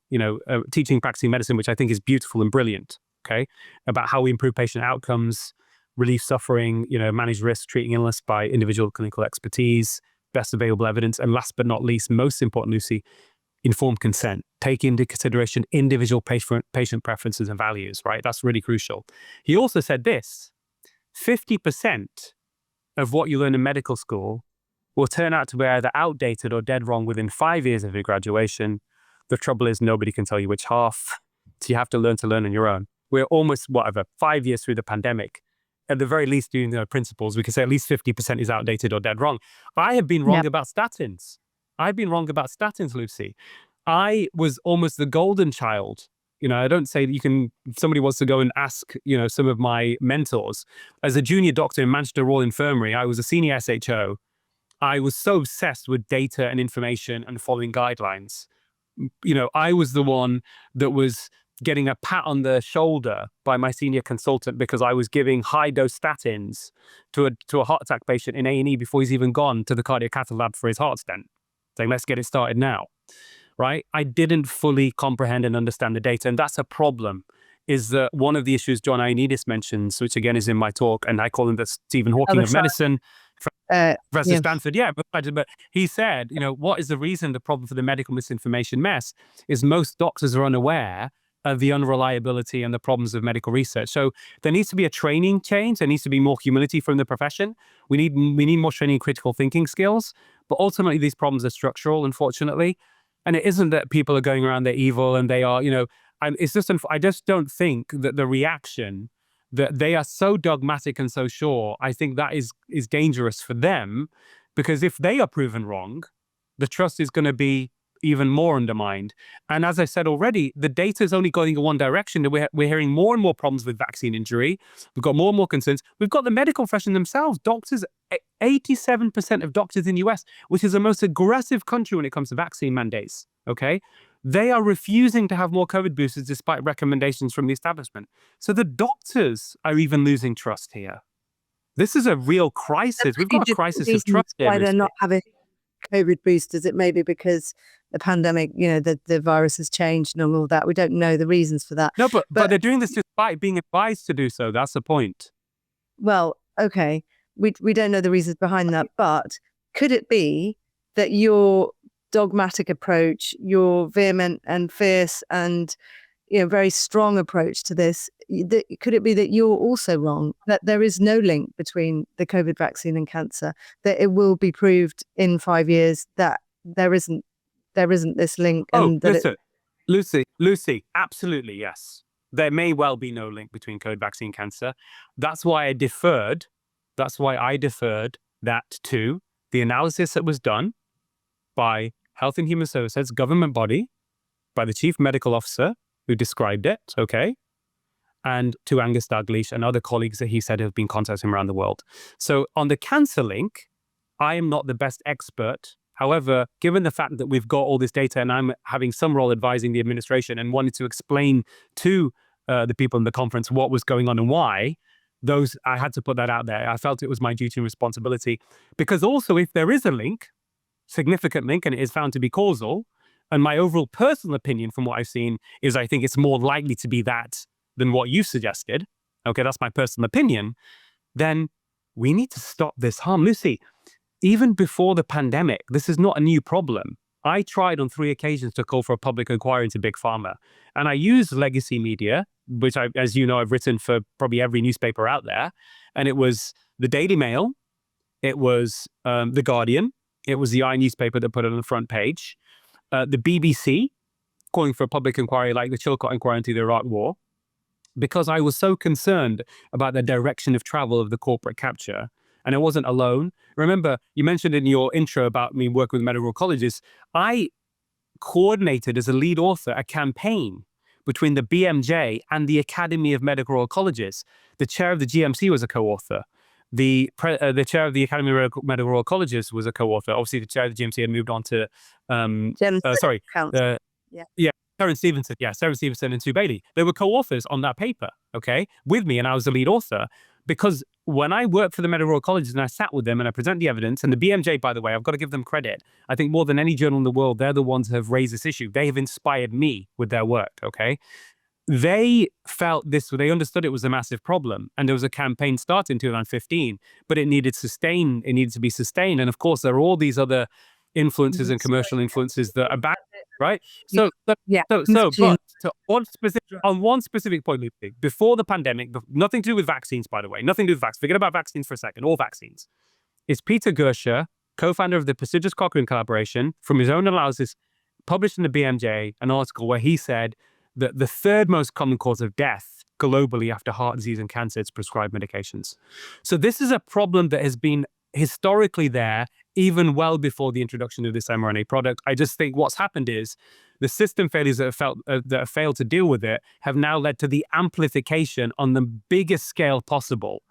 Speaker 2: teaching, practicing medicine, which I think is beautiful and brilliant, okay, about how we improve patient outcomes, relieve suffering, manage risk, treating illness by individual clinical expertise, best available evidence, and last but not least, most important, Lucy, informed consent. Take into consideration individual patient preferences and values, right? That's really crucial. He also said this: 50% of what you learn in medical school will turn out to be either outdated or dead wrong within 5 years of your graduation. The trouble is nobody can tell you which half, so you have to learn on your own. We're almost, 5 years through the pandemic. At the very least, doing the principles, we can say at least 50% is outdated or dead wrong. I have been wrong about statins. I've been wrong about statins, Lucy. I was almost the golden child. I don't say that somebody wants to go and ask, some of my mentors. As a junior doctor in Manchester Royal Infirmary, I was a senior SHO. I was so obsessed with data and information and following guidelines. I was the one that was getting a pat on the shoulder by my senior consultant because I was giving high-dose statins to a heart attack patient in A&E before he's even gone to the cardiac cath lab for his heart stent, saying, let's get it started now, right? I didn't fully comprehend and understand the data, and that's a problem, is that one of the issues John Ioannidis mentions, which again is in my talk, and I call him the Stephen Hawking of medicine, Professor Stanford, but he said, what is the reason the problem for the medical misinformation mess is most doctors are unaware of the unreliability and the problems of medical research. So there needs to be a training change. There needs to be more humility from the profession. We need more training in critical thinking skills. But ultimately, these problems are structural, unfortunately. And it isn't that people are going around, they're evil and they are, And it's just, I just don't think that the reaction that they are so dogmatic and so sure, I think that is dangerous for them, because if they are proven wrong, the trust is going to be even more undermined. And as I said already, the data is only going in one direction. We're hearing more and more problems with vaccine injury. We've got more and more concerns. We've got the medical profession themselves. Doctors, 87% of doctors in the US, which is the most aggressive country when it comes to vaccine mandates, okay? They are refusing to have more COVID boosters despite recommendations from the establishment. So the doctors are even losing trust here. This is a real crisis. We've got a crisis of trust here.
Speaker 1: Why they're not having COVID boosters, it may be because the pandemic, the virus has changed and all that. We don't know the reasons for that.
Speaker 2: No, but they're doing this despite being advised to do so. That's the point.
Speaker 1: Well, okay. We don't know the reasons behind that, but could it be that your dogmatic approach, your vehement and fierce and very strong approach to this, could it be that you're also wrong, that there is no link between the COVID vaccine and cancer, that it will be proved in 5 years that there isn't this link? And
Speaker 2: Lucy, absolutely, yes. There may well be no link between COVID vaccine and cancer. That's why I deferred that to the analysis that was done by Health and Human Services, government body, by the chief medical officer who described it, okay? And to Angus Dalgleish and other colleagues that he said have been contacting him around the world. So on the cancer link, I am not the best expert. However, given the fact that we've got all this data and I'm having some role advising the administration and wanted to explain to the people in the conference what was going on and why, I had to put that out there. I felt it was my duty and responsibility. Because also, if there is a link, significant link, and it is found to be causal, and my overall personal opinion from what I've seen is I think it's more likely to be that than what you suggested. Okay, that's my personal opinion. Then we need to stop this harm. Lucy, even before the pandemic, this is not a new problem. I tried on 3 occasions to call for a public inquiry into Big Pharma. And I used legacy media, which as you know, I've written for probably every newspaper out there. And it was the Daily Mail, it was The Guardian, it was the newspaper that put it on the front page, the BBC calling for a public inquiry like the Chilcot inquiry into the Iraq War, because I was so concerned about the direction of travel of the corporate capture. And I wasn't alone. Remember, you mentioned in your intro about me working with medical colleges. I coordinated as a lead author a campaign between the BMJ and the Academy of Medical Royal Colleges. The chair of the GMC was a co-author. The chair of the Academy of Medical Royal Colleges was a co-author. Obviously, the chair of the GMC had moved on to, Terence Stevenson. Yeah, Terence Stevenson and Sue Bailey. They were co-authors on that paper, okay, with me, and I was the lead author. Because when I worked for the Medical Royal Colleges and I sat with them and I present the evidence, and the BMJ, by the way, I've got to give them credit. I think more than any journal in the world, they're the ones who have raised this issue. They have inspired me with their work, okay? They felt this, they understood it was a massive problem. And there was a campaign started in 2015, but it needed to be sustained. And of course, there are all these other influences and commercial influences that are back, right? So on one specific point, Lucy, before the pandemic, nothing to do with vaccines, by the way, nothing to do with vaccines. Forget about vaccines for a second, all vaccines. It's Peter Gersher, co-founder of the prestigious Cochrane collaboration, from his own analysis, published in the BMJ, an article where he said that the third most common cause of death globally after heart disease and cancer is prescribed medications. So this is a problem that has been historically there, even well before the introduction of this mRNA product. I just think what's happened is the system failures that have failed to deal with it have now led to the amplification on the biggest scale possible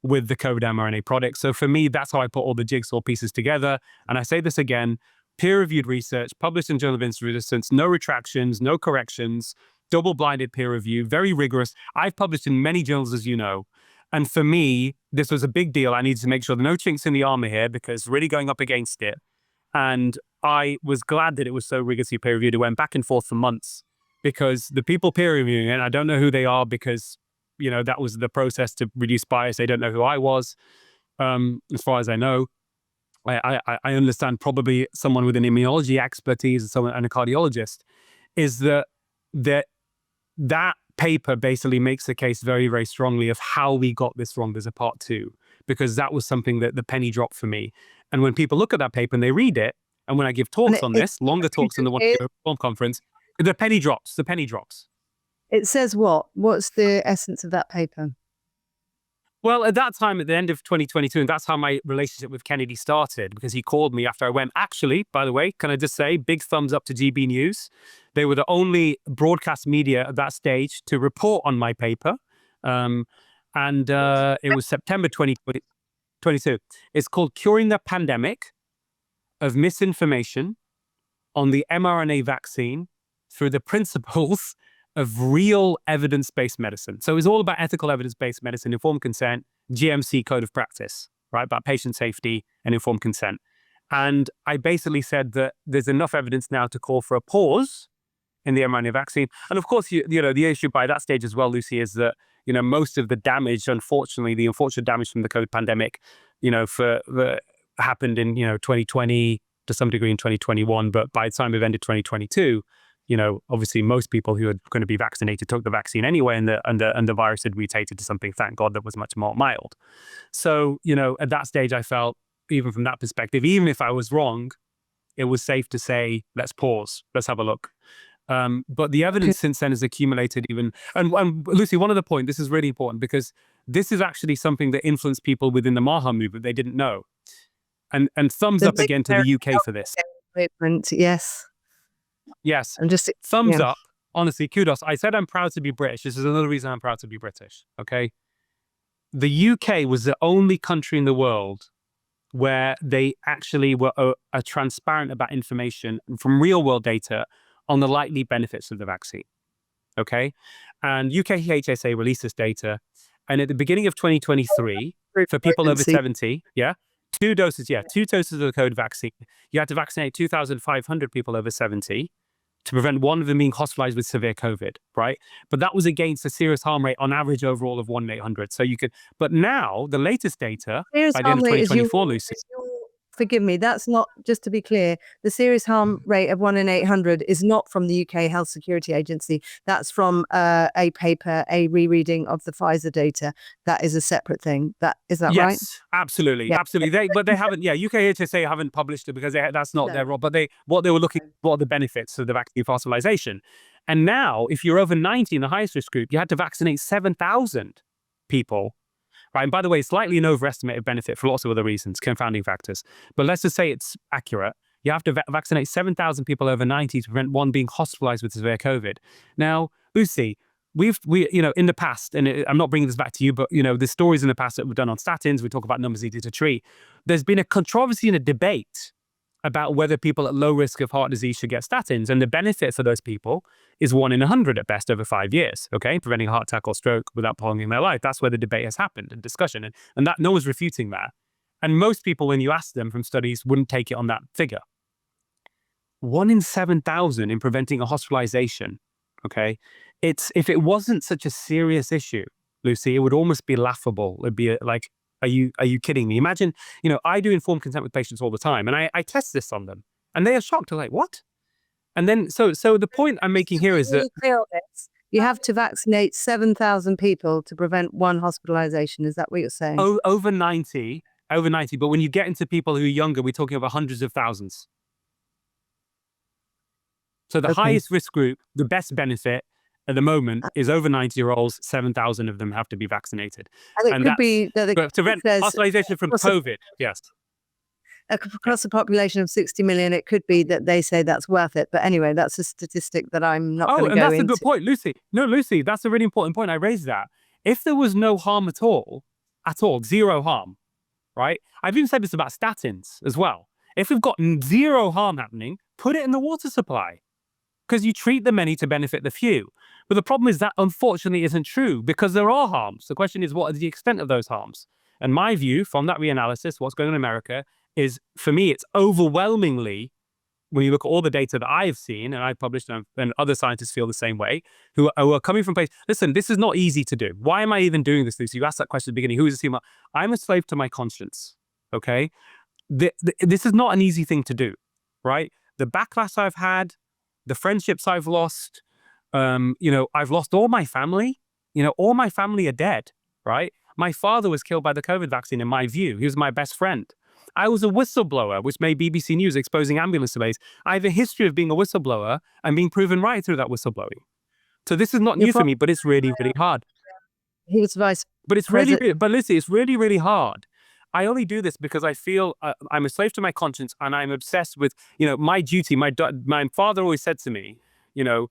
Speaker 2: with the COVID mRNA product. So for me, that's how I put all the jigsaw pieces together. And I say this again, peer-reviewed research, published in Journal of Instant Resistance, no retractions, no corrections, double-blinded peer review, very rigorous. I've published in many journals, as you know. And for me, this was a big deal. I needed to make sure there are no chinks in the armor here, because really going up against it. And I was glad that it was so rigorously peer reviewed. It went back and forth for months, because the people peer reviewing it, I don't know who they are, because, that was the process to reduce bias. They don't know who I was, as far as I know. I understand probably someone with an immunology expertise and a cardiologist, is that paper basically makes the case very, very strongly of how we got this wrong. There's a part 2, because that was something that the penny dropped for me. And when people look at that paper and they read it, and when I give talks on this, longer talks than the one at the conference, the penny drops.
Speaker 1: It says what? What's the essence of that paper?
Speaker 2: Well, at that time, at the end of 2022, and that's how my relationship with Kennedy started, because he called me after I went. Actually, by the way, can I just say, big thumbs up to GB News. They were the only broadcast media at that stage to report on my paper. It was September 2022. It's called Curing the Pandemic of Misinformation on the mRNA Vaccine through the Principles of Real Evidence-Based Medicine. So it's all about ethical evidence-based medicine, informed consent, GMC code of practice, right? About patient safety and informed consent. And I basically said that there's enough evidence now to call for a pause in the mRNA vaccine. And of course, the issue by that stage as well, Lucy, is that, most of the damage, unfortunately, the unfortunate damage from the COVID pandemic, happened in, 2020, to some degree in 2021. But by the time we've ended 2022, obviously most people who are going to be vaccinated took the vaccine anyway, and the virus had mutated to something, thank God, that was much more mild. So, at that stage, I felt, even from that perspective, even if I was wrong, it was safe to say, let's pause, let's have a look. But the evidence since then has accumulated even, and Lucy, one other point, this is really important, because this is actually something that influenced people within the Maha movement they didn't know. And thumbs up again to the UK for this.
Speaker 1: Movement, yes.
Speaker 2: Yes.
Speaker 1: I'm just
Speaker 2: thumbs up. Honestly, kudos. I said I'm proud to be British. This is another reason I'm proud to be British. Okay. The UK was the only country in the world where they actually were transparent about information from real world data on the likely benefits of the vaccine. Okay. And UKHSA released this data. And at the beginning of 2023, for people over 70, two doses of the COVID vaccine, you had to vaccinate 2,500 people over 70 to prevent one of them being hospitalized with severe COVID, right? But that was against a serious harm rate on average overall of 1 in 800. So you could, but now the latest data by the end of 2024, Lucy.
Speaker 1: Forgive me, that's not, just to be clear, the serious harm rate of 1 in 800 is not from the UK Health Security Agency. That's from a paper, a rereading of the Pfizer data. That is a separate thing. Is that right?
Speaker 2: Yes, absolutely. Yeah. Absolutely. But they haven't, UKHSA haven't published it because that's not their role. But what they were looking at, what are the benefits of the vaccine hospitalization. And now, if you're over 90 in the highest risk group, you had to vaccinate 7,000 people. Right. And by the way, slightly an overestimated benefit for lots of other reasons, confounding factors. But let's just say it's accurate. You have to vaccinate 7,000 people over 90 to prevent one being hospitalized with severe COVID. Now, Lucy, we in the past, and I'm not bringing this back to you, but, the stories in the past that we've done on statins, we talk about numbers needed to treat. There's been a controversy and a debate about whether people at low risk of heart disease should get statins. And the benefit for those people is 1 in 100 at best over 5 years, okay? Preventing a heart attack or stroke without prolonging their life. That's where the debate has happened and discussion. And that no one's refuting that. And most people, when you ask them from studies, wouldn't take it on that figure. 1 in 7,000 in preventing a hospitalization, okay? If it wasn't such a serious issue, Lucy, it would almost be laughable. It'd be like, are you kidding me? Imagine, I do informed consent with patients all the time, and I test this on them, and they are shocked. They're like, what? And then, so the point I'm making here is that
Speaker 1: you have to vaccinate 7,000 people to prevent one hospitalization. Is that what you're saying?
Speaker 2: Over 90. But when you get into people who are younger, we're talking about hundreds of thousands. So the highest risk group, the best benefit at the moment is over 90-year-olds. 7,000 of them have to be vaccinated.
Speaker 1: And it could be that
Speaker 2: to prevent hospitalization from COVID. Yes.
Speaker 1: Across a population of 60 million, it could be that they say that's worth it. But anyway, that's a statistic that I'm not going to go into.
Speaker 2: Oh, and that's a good point, Lucy. No, Lucy, that's a really important point. I raised that. If there was no harm at all, zero harm, right? I've even said this about statins as well. If we've got zero harm happening, put it in the water supply, because you treat the many to benefit the few. But the problem is that unfortunately isn't true, because there are harms. The question is, what is the extent of those harms? And my view from that reanalysis, what's going on in America, is, for me, it's overwhelmingly, when you look at all the data that I've seen, and I've published, and other scientists feel the same way, who are coming from places. Listen, this is not easy to do. Why am I even doing this, Lucy? You asked that question at the beginning. Who is Aseem? I'm a slave to my conscience, okay? This is not an easy thing to do, right? The backlash I've had, the friendships I've lost, I've lost all my family. All my family are dead, right? My father was killed by the COVID vaccine, in my view. He was my best friend. I was a whistleblower, which made BBC News exposing ambulance delays. I have a history of being a whistleblower and being proven right through that whistleblowing. So this is not
Speaker 1: Your
Speaker 2: new for
Speaker 1: father,
Speaker 2: me, but it's really, really hard.
Speaker 1: he was vice
Speaker 2: But it's
Speaker 1: president.
Speaker 2: really, but Lucy, it's really, really hard. I only do this because I feel I'm a slave to my conscience, and I'm obsessed with, my duty. My father always said to me, and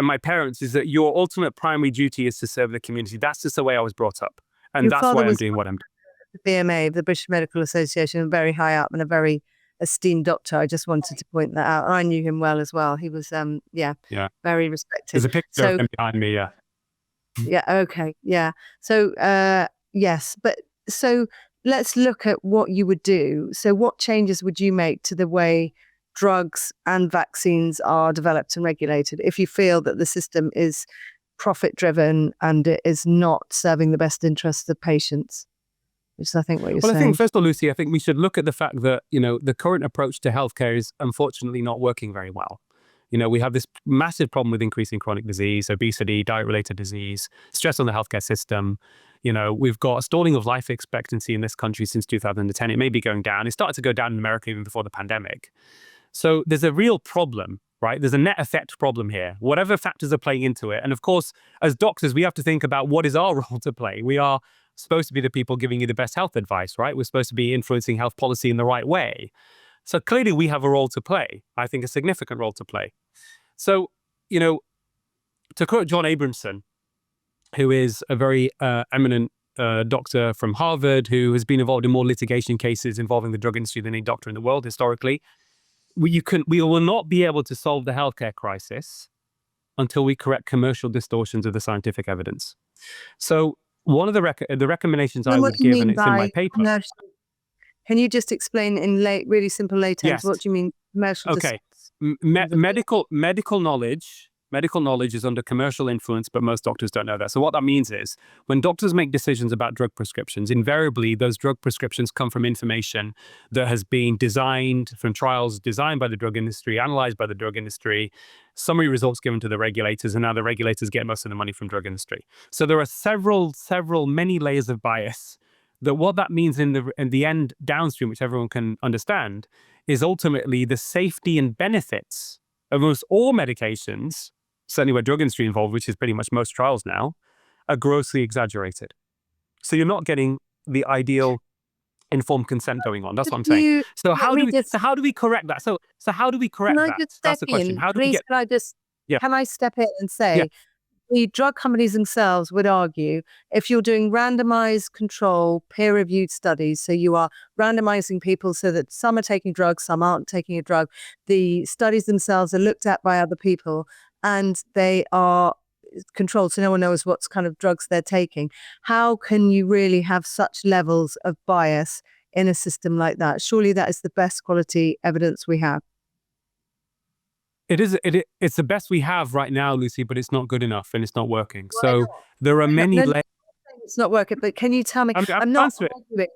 Speaker 2: my parents, is that your ultimate primary duty is to serve the community. That's just the way I was brought up, and
Speaker 1: Your
Speaker 2: that's
Speaker 1: father
Speaker 2: why I'm
Speaker 1: was
Speaker 2: doing what I'm doing.
Speaker 1: the BMA, the British Medical Association, very high up and a very esteemed doctor. I just wanted to point that out. I knew him well as well. He was,
Speaker 2: Yeah,
Speaker 1: very respected.
Speaker 2: there's a picture of
Speaker 1: So
Speaker 2: him behind me. Yeah.
Speaker 1: yeah, okay, yeah. So yes, but so let's look at what you would do. So what changes would you make to the way drugs and vaccines are developed and regulated if you feel that the system is profit driven and it is not serving the best interests of patients? Which is, I think, what you're
Speaker 2: Well, I think,
Speaker 1: saying.
Speaker 2: first of all, Lucy, I think we should look at the fact that, the current approach to healthcare is unfortunately not working very well. We have this massive problem with increasing chronic disease, obesity, diet-related disease, stress on the healthcare system. We've got a stalling of life expectancy in this country since 2010. It may be going down. It started to go down in America even before the pandemic. So there's a real problem, right? There's a net effect problem here, whatever factors are playing into it. And of course, as doctors, we have to think about what is our role to play. We are supposed to be the people giving you the best health advice, right? We're supposed to be influencing health policy in the right way. So clearly we have a role to play, I think a significant role to play. So, to quote John Abramson, who is a very eminent doctor from Harvard, who has been involved in more litigation cases involving the drug industry than any doctor in the world historically, we will not be able to solve the healthcare crisis until we correct commercial distortions of the scientific evidence. So one of the recommendations I would give, and it's in my paper.
Speaker 1: Commercial? Can you just explain in really simple lay terms,
Speaker 2: Yes.
Speaker 1: what do you mean commercial?
Speaker 2: Okay. Medical knowledge is under commercial influence, but most doctors don't know that. So what that means is when doctors make decisions about drug prescriptions, invariably those drug prescriptions come from information that has been designed from trials designed by the drug industry, analyzed by the drug industry, summary results given to the regulators, and now the regulators get most of the money from drug industry. So there are many layers of bias. That what that means in the end downstream, which everyone can understand, is ultimately the safety and benefits of almost all medications, certainly where drug industry involved, which is pretty much most trials now, are grossly exaggerated. So you're not getting the ideal informed consent going on. That's what I'm saying. So how do we correct that? So how do we correct that? That's the question. How do we get?
Speaker 1: Can I step in and say, the drug companies themselves would argue if you're doing randomized control peer-reviewed studies, so you are randomizing people so that some are taking drugs, some aren't taking a drug, the studies themselves are looked at by other people and they are controlled so no one knows what kind of drugs they're taking. How can you really have such levels of bias in a system like that? Surely that is the best quality evidence we have.
Speaker 2: It's the best we have right now, Lucy, but it's not good enough and it's not working. So there are many layers.
Speaker 1: It's not working, but can you tell me?
Speaker 2: I'm not arguing.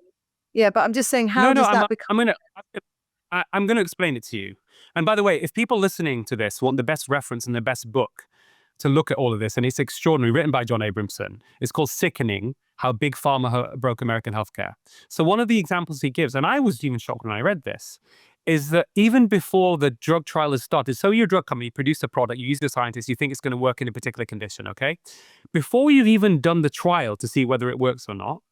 Speaker 1: Yeah, but I'm just saying, how does that become?
Speaker 2: I'm going to explain it to you. And by the way, if people listening to this want the best reference and the best book to look at all of this, and it's extraordinary, written by John Abramson, it's called Sickening: How Big Pharma Broke American Healthcare. So one of the examples he gives, and I was even shocked when I read this, is that even before the drug trial has started, so you're a drug company, you produce a product, you use the scientists, you think it's going to work in a particular condition, okay? Before you've even done the trial to see whether it works or not,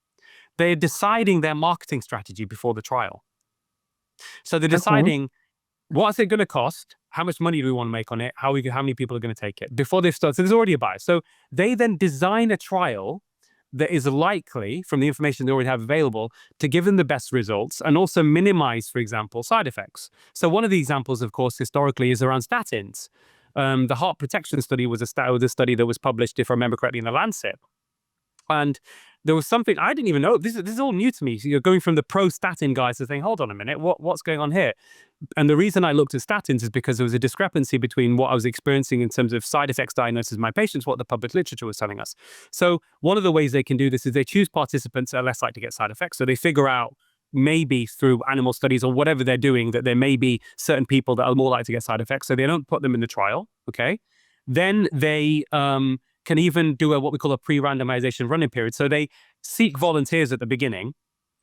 Speaker 2: they're deciding their marketing strategy before the trial. So they're deciding, what's it going to cost? How much money do we want to make on it? How many people are going to take it? Before they've started, so there's already a bias. So they then design a trial that is likely, from the information they already have available, to give them the best results and also minimize, for example, side effects. So one of the examples, of course, historically is around statins. The heart protection study was a study that was published, if I remember correctly, in The Lancet. And there was something I didn't even know. This is all new to me. So you're going from the pro-statin guys to saying, hold on a minute, what's going on here? And the reason I looked at statins is because there was a discrepancy between what I was experiencing in terms of side effects diagnosis of my patients, what the published literature was telling us. So one of the ways they can do this is they choose participants that are less likely to get side effects. So they figure out, maybe through animal studies or whatever they're doing, that there may be certain people that are more likely to get side effects. So they don't put them in the trial, okay? Then they can even do what we call a pre-randomization run-in period. So they seek volunteers at the beginning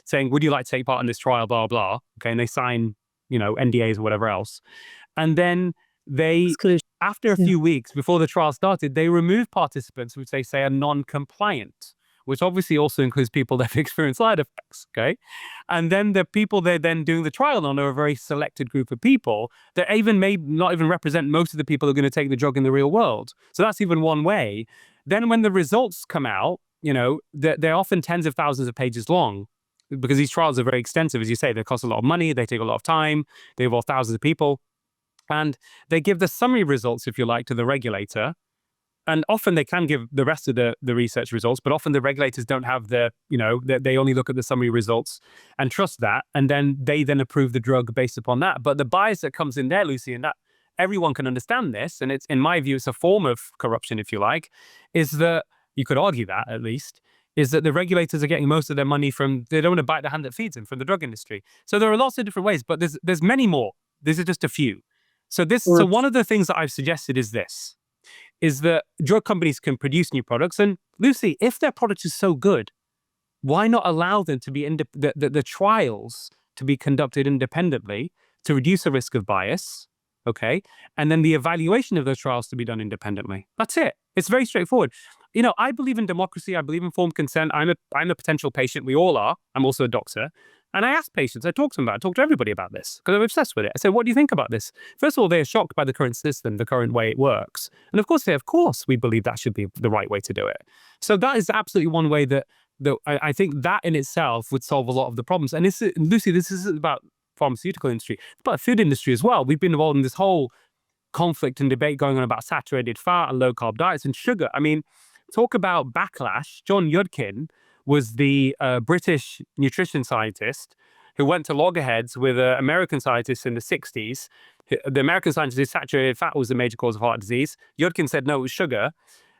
Speaker 2: saying, would you like to take part in this trial, blah, blah, okay? And they sign, NDAs or whatever else. And then they,
Speaker 1: Exclusion.
Speaker 2: after a
Speaker 1: Yeah.
Speaker 2: few weeks before the trial started, they removed participants which they say are non-compliant, which obviously also includes people that have experienced side effects, okay? And then the people they're then doing the trial on are a very selected group of people that even may not even represent most of the people who are going to take the drug in the real world. So that's even one way. Then when the results come out, you know, they're often tens of thousands of pages long, because these trials are very extensive, as you say. They cost a lot of money, they take a lot of time, they involve thousands of people. And they give the summary results, if you like, to the regulator. And often they can give the rest of the research results, but often the regulators don't have the, you know, they only look at the summary results and trust that. And then they then approve the drug based upon that. But the bias that comes in there, Lucy, and that everyone can understand this, and it's, in my view, it's a form of corruption, if you like, is that, you could argue that at least, is that the regulators are getting most of their money from, they don't want to bite the hand that feeds them, from the drug industry. So there are lots of different ways, but there's many more. These are just a few. So one of the things that I've suggested is this, is that drug companies can produce new products. And Lucy, if their product is so good, why not allow them to be the trials to be conducted independently to reduce the risk of bias, okay? And then the evaluation of those trials to be done independently. That's it. It's very straightforward. You know, I believe in democracy. I believe in informed consent. I'm a potential patient. We all are. I'm also a doctor. And I ask patients, I talk to them about it, I talk to everybody about this, because I'm obsessed with it. I say, what do you think about this? First of all, they are shocked by the current system, the current way it works. And of course, we believe that should be the right way to do it. So that is absolutely one way that I think that in itself would solve a lot of the problems. And Lucy, this isn't about pharmaceutical industry, it's about food industry as well. We've been involved in this whole conflict and debate going on about saturated fat and low carb diets and sugar. I mean, talk about backlash. John Yudkin was the British nutrition scientist who went to loggerheads with American scientists in the 60s. The American scientists said saturated fat was the major cause of heart disease. Yudkin said, no, it was sugar.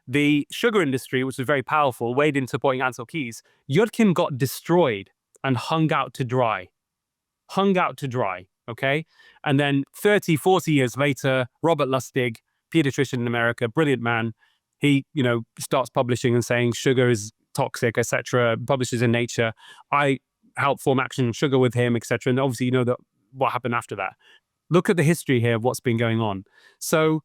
Speaker 2: The sugar industry, which was very powerful, weighed in supporting Ansel Keys. Yudkin got destroyed and hung out to dry, okay? And then 30, 40 years later, Robert Lustig, pediatrician in America, brilliant man, he, you know, starts publishing and saying sugar is toxic, etc., publishes in Nature. I helped form Action on Sugar with him, etc. And obviously, you know that what happened after that. Look at the history here of what's been going on. So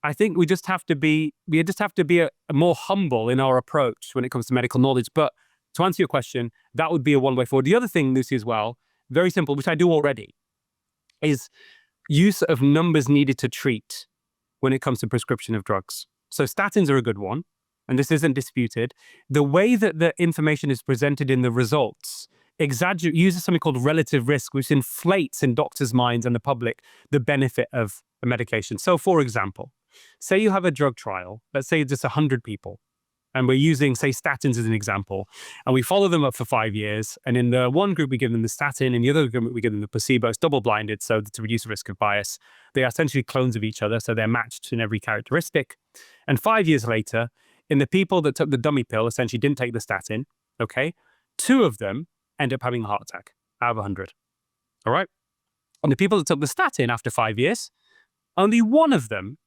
Speaker 2: I think we just have to be a more humble in our approach when it comes to medical knowledge. But to answer your question, that would be a one way forward. The other thing, Lucy, as well, very simple, which I do already, is use of numbers needed to treat when it comes to prescription of drugs. So statins are a good one, and this isn't disputed. The way that the information is presented in the results uses something called relative risk, which inflates in doctors' minds and the public the benefit of a medication. So for example, say you have a drug trial, let's say just 100 people, and we're using, say, statins as an example, and we follow them up for 5 years. And in the one group, we give them the statin, in the other group, we give them the placebo. It's double-blinded, so to reduce the risk of bias. They are essentially clones of each other, so they're matched in every characteristic. And 5 years later, in the people that took the dummy pill, essentially didn't take the statin, okay, 2 of them end up having a heart attack out of 100, all right? And the people that took the statin after 5 years, only 1 of them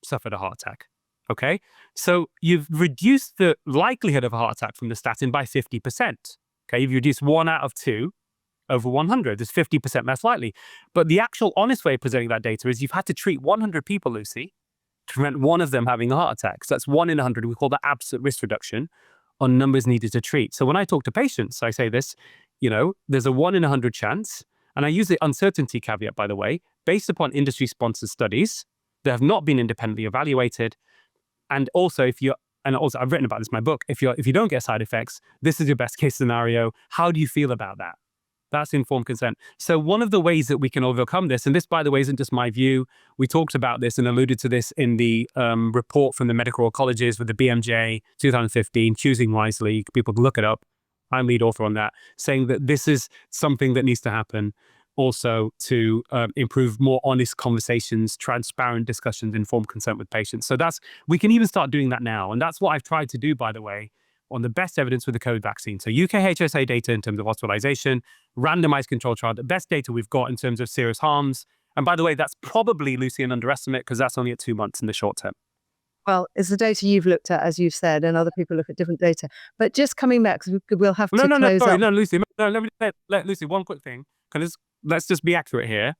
Speaker 2: suffered a heart attack. Okay, so you've reduced the likelihood of a heart attack from the statin by 50%. Okay, you've reduced 1 out of 2 over 100. There's 50% less likely. But the actual honest way of presenting that data is you've had to treat 100 people, Lucy, to prevent 1 of them having a heart attack. So that's 1 in 100. We call that absolute risk reduction on numbers needed to treat. So when I talk to patients, I say this, you know, there's a 1 in 100 chance, and I use the uncertainty caveat, by the way, based upon industry-sponsored studies that have not been independently evaluated. And also, I've written about this in my book, if you don't get side effects, this is your best case scenario. How do you feel about that? That's informed consent. So one of the ways that we can overcome this, and this, by the way, isn't just my view. We talked about this and alluded to this in the report from the medical Royal colleges with the BMJ 2015, Choosing Wisely. People can look it up. I'm lead author on that, saying that this is something that needs to happen. Also to improve more honest conversations, transparent discussions, informed consent with patients. So we can even start doing that now. And that's what I've tried to do, by the way, on the best evidence with the COVID vaccine. So UK HSA data in terms of hospitalization, randomized control trial, the best data we've got in terms of serious harms. And by the way, that's probably, Lucy, an underestimate because that's only at 2 months in the short term.
Speaker 1: Well, it's the data you've looked at, as you've said, and other people look at different data. But just coming back, because we'll have to close up.
Speaker 2: Lucy, let Lucy, one quick thing. Let's just be accurate here.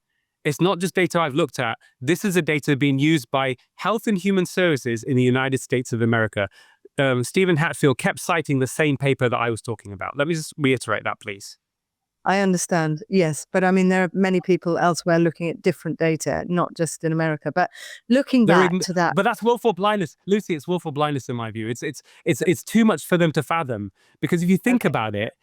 Speaker 2: It's not just data I've looked at. This is a data being used by Health and Human Services in the United States of America. Stephen Hatfield kept citing the same paper that I was talking about. Let me just reiterate that, please.
Speaker 1: I understand, yes. But I mean, there are many people elsewhere looking at different data, not just in America. But looking back to that.
Speaker 2: But that's willful blindness, Lucy. It's willful blindness in my view. It's too much for them to fathom, because if you think about it,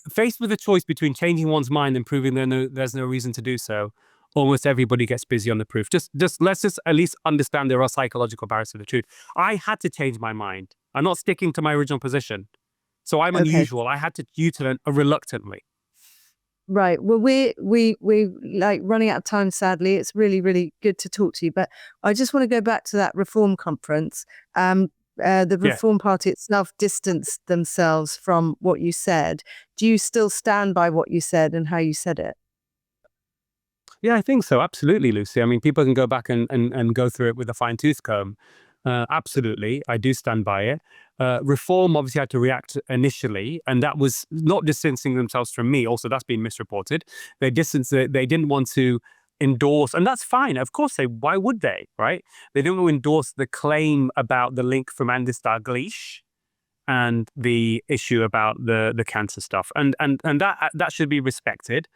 Speaker 2: faced with a choice between changing one's mind and proving there's no reason to do so. Almost everybody gets busy on the proof. Let's at least understand there are psychological barriers to the truth. I had to change my mind. I'm not sticking to my original position. So I'm unusual. I had to U-turn reluctantly.
Speaker 1: Right. Well, we like running out of time, sadly. It's really, really good to talk to you. But I just want to go back to that Reform conference. The Reform Party itself distanced themselves from what you said. Do you still stand by what you said and how you said it?
Speaker 2: Yeah, I think so. Absolutely, Lucy. I mean, people can go back and go through it with a fine-tooth comb. Absolutely. I do stand by it. Reform obviously had to react initially, and that was not distancing themselves from me. Also, that's been misreported. They didn't want to endorse, and that's fine. Of course, why would they, right? They didn't want to endorse the claim about the link from Andy Starglish and the issue about the cancer stuff. And that should be respected.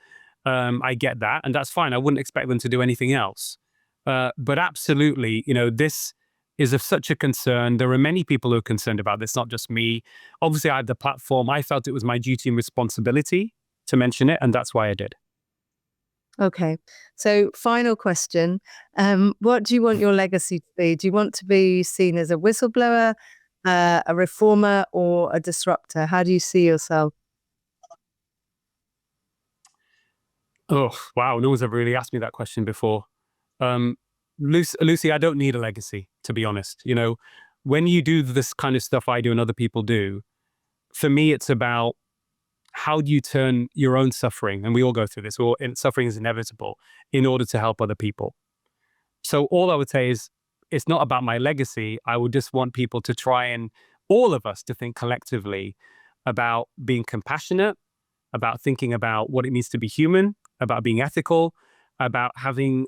Speaker 2: I get that, and that's fine. I wouldn't expect them to do anything else. But absolutely, this is of such a concern. There are many people who are concerned about this, not just me. Obviously, I had the platform. I felt it was my duty and responsibility to mention it, and that's why I did.
Speaker 1: Okay. So final question. What do you want your legacy to be? Do you want to be seen as a whistleblower, a reformer, or a disruptor? How do you see yourself?
Speaker 2: Oh, wow. No one's ever really asked me that question before. Lucy, I don't need a legacy, to be honest. When you do this kind of stuff I do and other people do, for me, it's about how do you turn your own suffering, and we all go through this, suffering is inevitable, in order to help other people. So all I would say is, it's not about my legacy. I would just want people to try, and all of us to think collectively about being compassionate, about thinking about what it means to be human, about being ethical, about having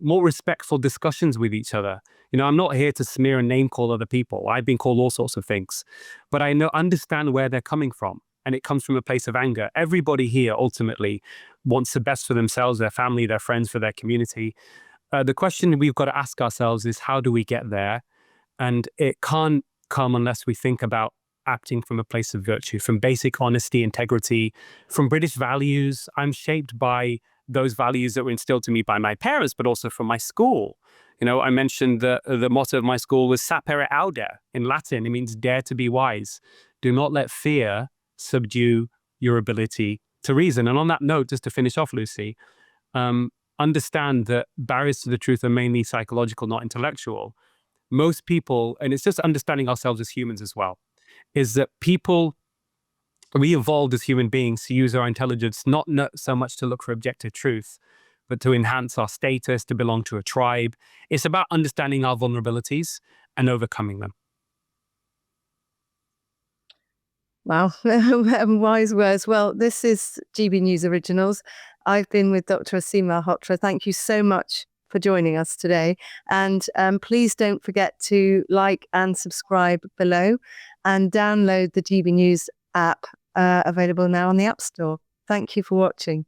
Speaker 2: more respectful discussions with each other. I'm not here to smear and name call other people. I've been called all sorts of things, but I understand where they're coming from. And it comes from a place of anger. Everybody here ultimately wants the best for themselves, their family, their friends, for their community. The question we've got to ask ourselves is, how do we get there? And it can't come unless we think about acting from a place of virtue, from basic honesty, integrity, from British values. I'm shaped by those values that were instilled to me by my parents, but also from my school. I mentioned the motto of my school was sapere aude. In Latin, it means dare to be wise. Do not let fear subdue your ability to reason. And on that note, just to finish off, Lucy, understand that barriers to the truth are mainly psychological, not intellectual. Most people, and it's just understanding ourselves as humans as well, is that we evolved as human beings to use our intelligence not so much to look for objective truth, but to enhance our status, to belong to a tribe. It's about understanding our vulnerabilities and overcoming them.
Speaker 1: Wow, wise words. Well, this is GB News Originals. I've been with Dr. Aseem Malhotra. Thank you so much for joining us today. And please don't forget to like and subscribe below, and download the GB News app, available now on the App Store. Thank you for watching.